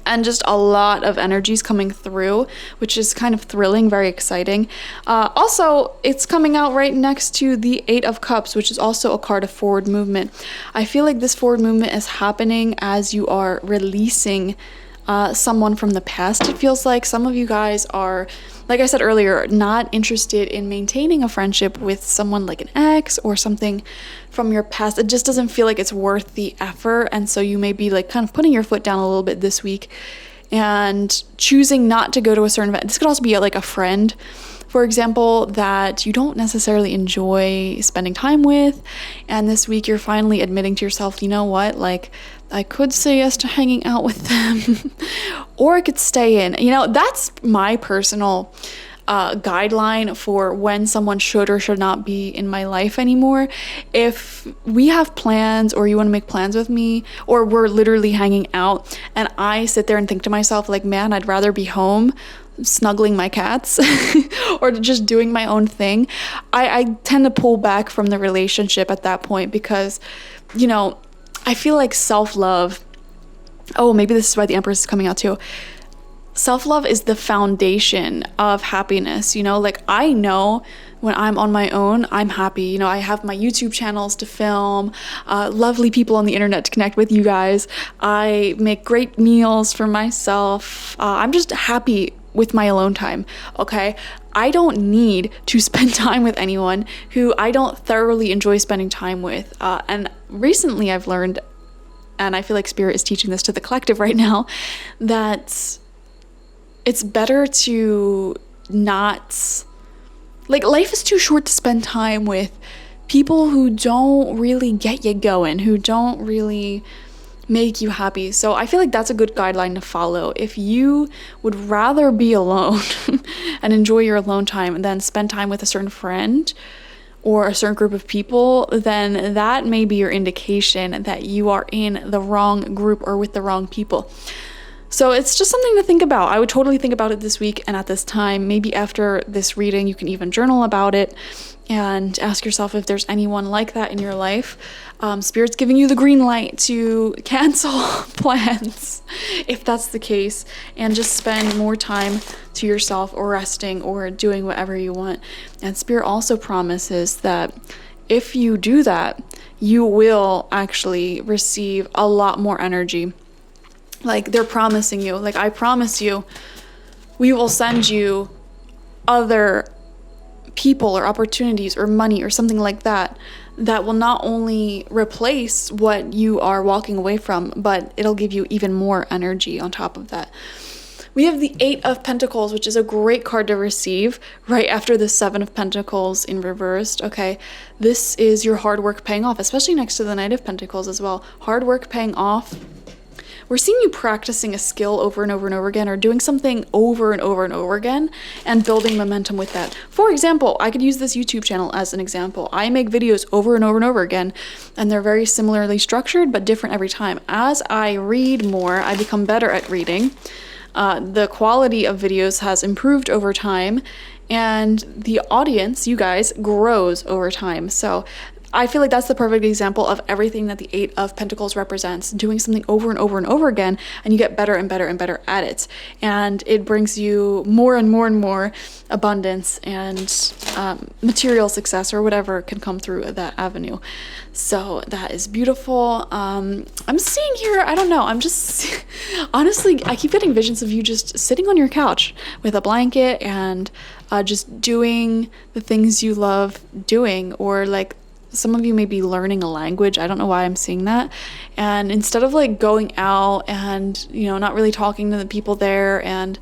and just a lot of energies coming through, which is kind of thrilling, very exciting. Also, it's coming out right next to the Eight of Cups, which is also a card of forward movement. I feel like this forward movement is happening as you are releasing someone from the past. It feels like some of you guys are, like I said earlier, not interested in maintaining a friendship with someone like an ex or something from your past. It just doesn't feel like it's worth the effort, and so you may be like kind of putting your foot down a little bit this week and choosing not to go to a certain event. This could also be like a friend for example, that you don't necessarily enjoy spending time with, and this week you're finally admitting to yourself, you know what, like, I could say yes to hanging out with them, or I could stay in. You know, that's my personal guideline for when someone should or should not be in my life anymore. If we have plans, or you want to make plans with me, or we're literally hanging out, and I sit there and think to myself, like, man, I'd rather be home snuggling my cats or just doing my own thing, I tend to pull back from the relationship at that point, because, you know, I feel like self-love, oh, maybe this is why the Empress is coming out too. Self-love is the foundation of happiness, you know, like, I know when I'm on my own, I'm happy. You know, I have my YouTube channels to film, lovely people on the internet to connect with you guys. I make great meals for myself. I'm just happy with my alone time, okay? I don't need to spend time with anyone who I don't thoroughly enjoy spending time with. And recently I've learned, and I feel like Spirit is teaching this to the collective right now, that it's better to not, like, life is too short to spend time with people who don't really get you going, who don't really make you happy. So I feel like that's a good guideline to follow. If you would rather be alone and enjoy your alone time than spend time with a certain friend or a certain group of people, then that may be your indication that you are in the wrong group or with the wrong people. So it's just something to think about. I would totally think about it this week and at this time. Maybe after this reading, you can even journal about it and ask yourself if there's anyone like that in your life. Spirit's giving you the green light to cancel plans if that's the case, and just spend more time to yourself, or resting, or doing whatever you want. And Spirit also promises that if you do that, you will actually receive a lot more energy. Like, they're promising you, like, I promise you, we will send you other people or opportunities or money or something like that, that will not only replace what you are walking away from, but it'll give you even more energy on top of that. We have the 8 of Pentacles, which is a great card to receive right after the 7 of Pentacles in reversed, okay? This is your hard work paying off, especially next to the Knight of Pentacles as well. Hard work paying off. We're seeing you practicing a skill over and over and over again, or doing something over and over and over again, and building momentum with that. For example, I could use this YouTube channel as an example. I make videos over and over and over again, and they're very similarly structured, but different every time. As I read more, I become better at reading. The quality of videos has improved over time, and the audience, you guys, grows over time. So I feel like that's the perfect example of everything that the 8 of Pentacles represents. Doing something over and over and over again, and you get better and better and better at it. And it brings you more and more and more abundance and material success, or whatever can come through that avenue. So that is beautiful. I'm seeing here, I don't know, I'm just, honestly, I keep getting visions of you just sitting on your couch with a blanket and just doing the things you love doing, or like, some of you may be learning a language. I don't know why I'm seeing that. And instead of like going out and, you know, not really talking to the people there and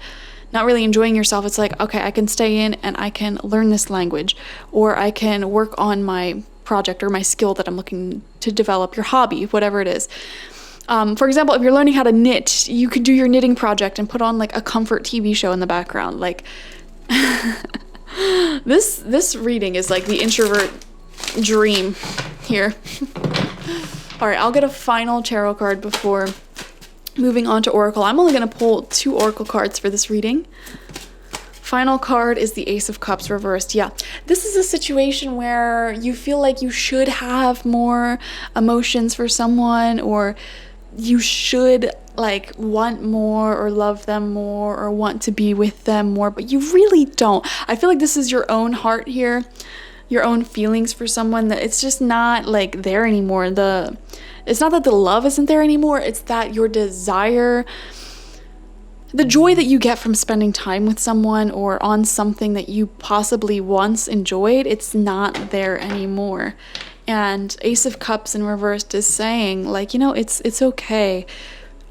not really enjoying yourself, it's like, okay, I can stay in and I can learn this language, or I can work on my project or my skill that I'm looking to develop, your hobby, whatever it is. For example, if you're learning how to knit, you could do your knitting project and put on like a comfort TV show in the background. Like this reading is like the introvert dream here. All right, I'll get a final tarot card before moving on to Oracle. I'm only going to pull 2 Oracle cards for this reading. Final card is the Ace of Cups reversed. Yeah, this is a situation where you feel like you should have more emotions for someone, or you should like want more or love them more or want to be with them more, but you really don't. I feel like this is your own heart here, your own feelings for someone, that it's just not like there anymore. It's not that the love isn't there anymore, it's that your desire, the joy that you get from spending time with someone or on something that you possibly once enjoyed, it's not there anymore. And Ace of Cups in reversed is saying, like, you know, it's okay.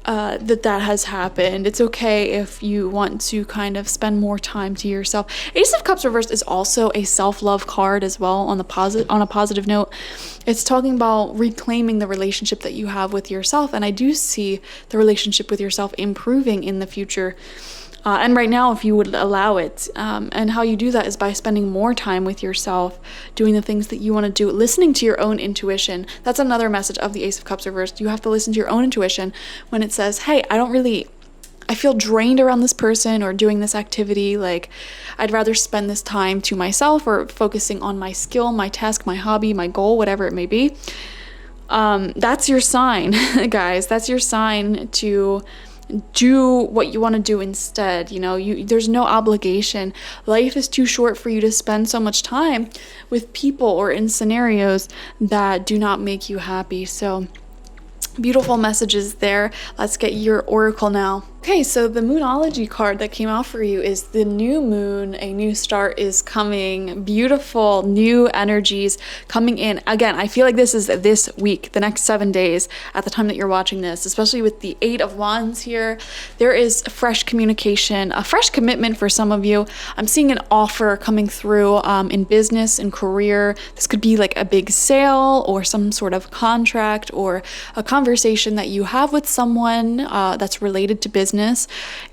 that has happened. It's okay if you want to kind of spend more time to yourself. Ace of Cups reversed is also a self-love card as well on a positive note. It's talking about reclaiming the relationship that you have with yourself, and I do see the relationship with yourself improving in the future. And right now, if you would allow it, and how you do that is by spending more time with yourself, doing the things that you want to do, listening to your own intuition. That's another message of the Ace of Cups reversed. You have to listen to your own intuition when it says, hey, I feel drained around this person or doing this activity. Like, I'd rather spend this time to myself or focusing on my skill, my task, my hobby, my goal, whatever it may be. That's your sign, guys. That's your sign to do what you want to do instead. There's no obligation. Life is too short for you to spend so much time with people or in scenarios that do not make you happy. So beautiful messages there. Let's get your oracle now. Okay, so the Moonology card that came out for you is the new moon. A new start is coming. Beautiful new energies coming in. Again, I feel like this is this week, the next 7 days at the time that you're watching this, especially with the 8 of Wands here. There is fresh communication, a fresh commitment for some of you. I'm seeing an offer coming through in business and career. This could be like a big sale or some sort of contract or a conversation that you have with someone that's related to business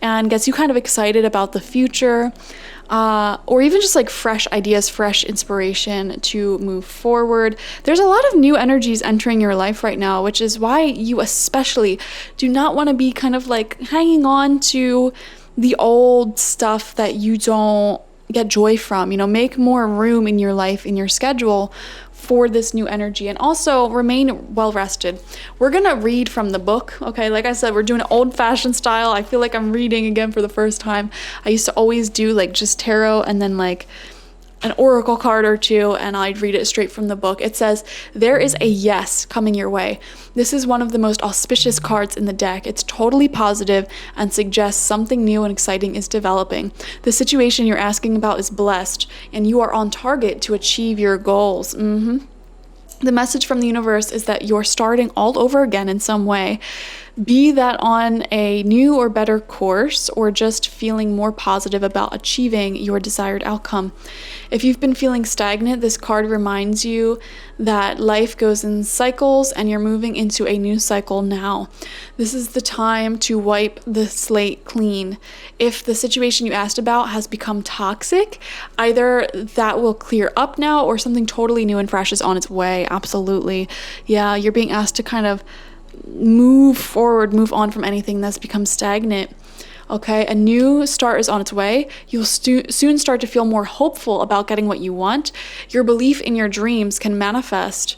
and gets you kind of excited about the future, or even just like fresh ideas, fresh inspiration to move forward. There's a lot of new energies entering your life right now, which is why you especially do not want to be kind of like hanging on to the old stuff that you don't get joy from. Make more room in your life, in your schedule, for this new energy, and also remain well rested. We're gonna read from the book, okay? Like I said, we're doing an old-fashioned style. I feel like I'm reading again for the first time. I used to always do like just tarot and then like an oracle card or two, and I'd read it straight from the book. It says, there is a yes coming your way. This is one of the most auspicious cards in the deck. It's totally positive and suggests something new and exciting is developing. The situation you're asking about is blessed, and you are on target to achieve your goals. The message from the universe is that you're starting all over again in some way. Be that on a new or better course, or just feeling more positive about achieving your desired outcome. If you've been feeling stagnant, this card reminds you that life goes in cycles and you're moving into a new cycle now. This is the time to wipe the slate clean. If the situation you asked about has become toxic, either that will clear up now or something totally new and fresh is on its way. Absolutely. Yeah, you're being asked to kind of move forward, move on from anything that's become stagnant. Okay, a new start is on its way. You'll soon start to feel more hopeful about getting what you want. Your belief in your dreams can manifest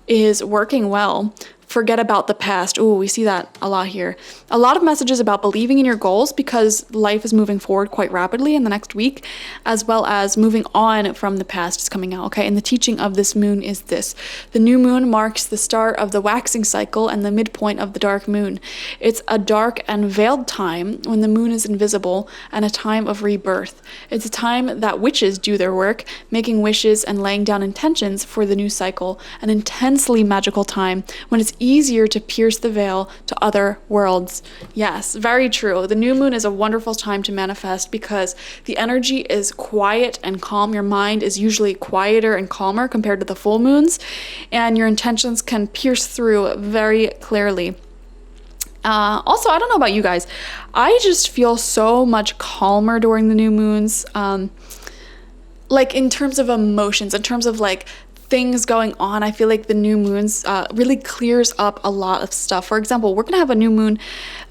is working well. Forget about the past. Ooh, we see that a lot here. A lot of messages about believing in your goals because life is moving forward quite rapidly in the next week, as well as moving on from the past is coming out, okay? And the teaching of this moon is this. The new moon marks the start of the waxing cycle and the midpoint of the dark moon. It's a dark and veiled time when the moon is invisible and a time of rebirth. It's a time that witches do their work, making wishes and laying down intentions for the new cycle, an intensely magical time when it's easier to pierce the veil to other worlds. Yes, very true. The new moon is a wonderful time to manifest because the energy is quiet and calm. Your mind is usually quieter and calmer compared to the full moons, and your intentions can pierce through very clearly. Also, I don't know about you guys, I just feel so much calmer during the new moons. Like in terms of emotions, in terms of like things going on, I feel like the new moons really clears up a lot of stuff. For example, we're gonna have a new moon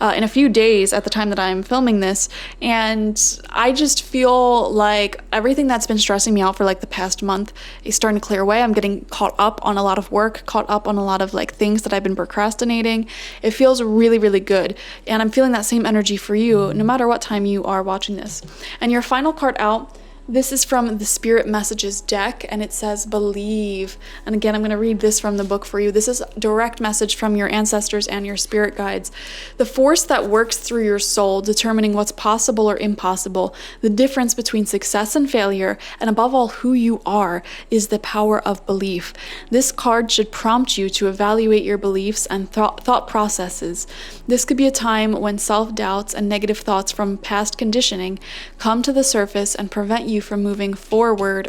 in a few days at the time that I'm filming this, and I just feel like everything that's been stressing me out for like the past month is starting to clear away. I'm getting caught up on a lot of work, caught up on a lot of like things that I've been procrastinating. It feels really, really good, and I'm feeling that same energy for you no matter what time you are watching this. And your final card out This is from the Spirit Messages deck, and it says believe. And again, I'm going to read this from the book for you. This is a direct message from your ancestors and your spirit guides. The force that works through your soul, determining what's possible or impossible, the difference between success and failure, and above all, who you are, is the power of belief. This card should prompt you to evaluate your beliefs and thought processes. This could be a time when self-doubts and negative thoughts from past conditioning come to the surface and prevent you from moving forward.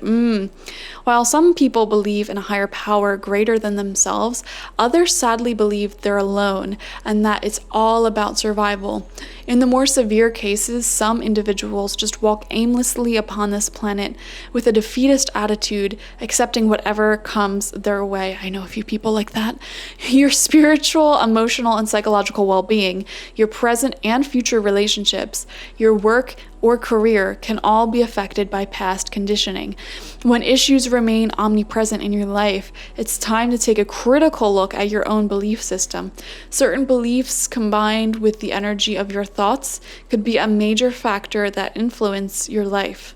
While some people believe in a higher power greater than themselves, others sadly believe they're alone and that it's all about survival. In the more severe cases, some individuals just walk aimlessly upon this planet with a defeatist attitude, accepting whatever comes their way. I know a few people like that. Your spiritual, emotional, and psychological well-being, your present and future relationships, your work or career can all be affected by past conditioning. When issues remain omnipresent in your life, it's time to take a critical look at your own belief system. Certain beliefs combined with the energy of your thoughts could be a major factor that influence your life.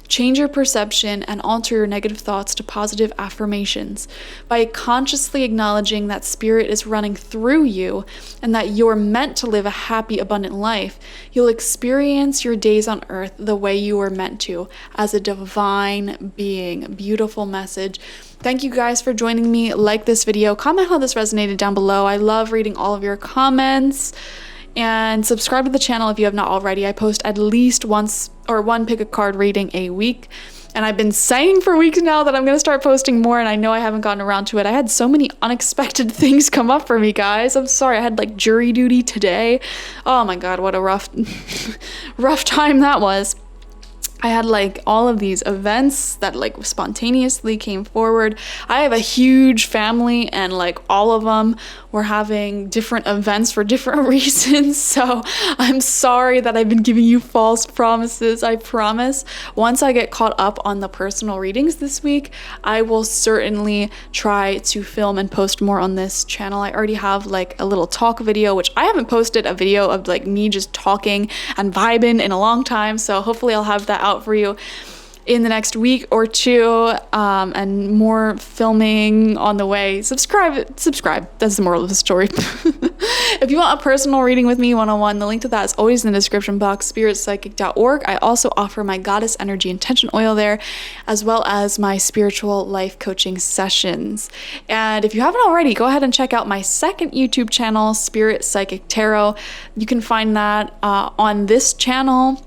Change your perception and alter your negative thoughts to positive affirmations. By consciously acknowledging that spirit is running through you and that you're meant to live a happy, abundant life, you'll experience your days on earth the way you were meant to, as a divine being. Beautiful message. Thank you guys for joining me. Like this video. Comment how this resonated down below. I love reading all of your comments. And subscribe to the channel if you have not already. I post at least one pick a card reading a week. And I've been saying for weeks now that I'm going to start posting more, and I know I haven't gotten around to it. I had so many unexpected things come up for me, guys. I'm sorry. I had like jury duty today. Oh my God, what a rough time that was. I had like all of these events that like spontaneously came forward. I have a huge family, and like all of them were having different events for different reasons. So I'm sorry that I've been giving you false promises. I promise once I get caught up on the personal readings this week, I will certainly try to film and post more on this channel. I already have like a little talk video, which I haven't posted a video of like me just talking and vibing in a long time. So hopefully I'll have that out for you in the next week or two, and more filming on the way. Subscribe. That's the moral of the story. If you want a personal reading with me one-on-one, the link to that is always in the description box, spiritpsychic.org. I also offer my Goddess Energy Intention Oil there, as well as my spiritual life coaching sessions. And if you haven't already, go ahead and check out my second YouTube channel, Spirit Psychic Tarot. You can find that on this channel.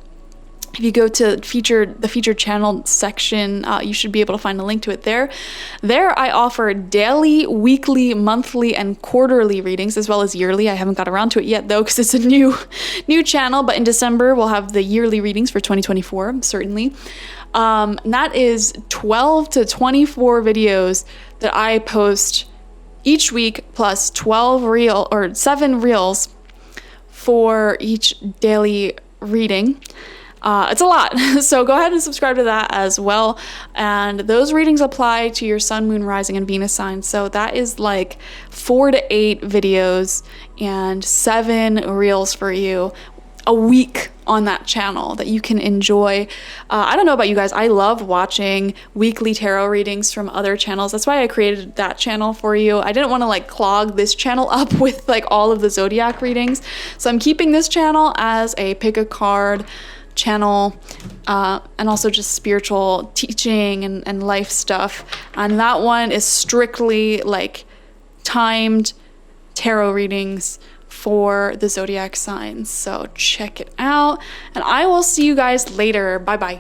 If you go to the featured channel section, you should be able to find a link to it there. There I offer daily, weekly, monthly, and quarterly readings, as well as yearly. I haven't got around to it yet though, because it's a new channel, but in December we'll have the yearly readings for 2024, certainly. And that is 12 to 24 videos that I post each week, plus 7 reels for each daily reading. It's a lot. So go ahead and subscribe to that as well. And those readings apply to your sun, moon, rising, and Venus signs. So that is like 4 to 8 videos and 7 reels for you a week on that channel that you can enjoy. I don't know about you guys. I love watching weekly tarot readings from other channels. That's why I created that channel for you. I didn't want to like clog this channel up with like all of the zodiac readings. So I'm keeping this channel as a pick a card channel, and also just spiritual teaching and life stuff. And that one is strictly like timed tarot readings for the zodiac signs. So check it out, and I will see you guys later. Bye bye.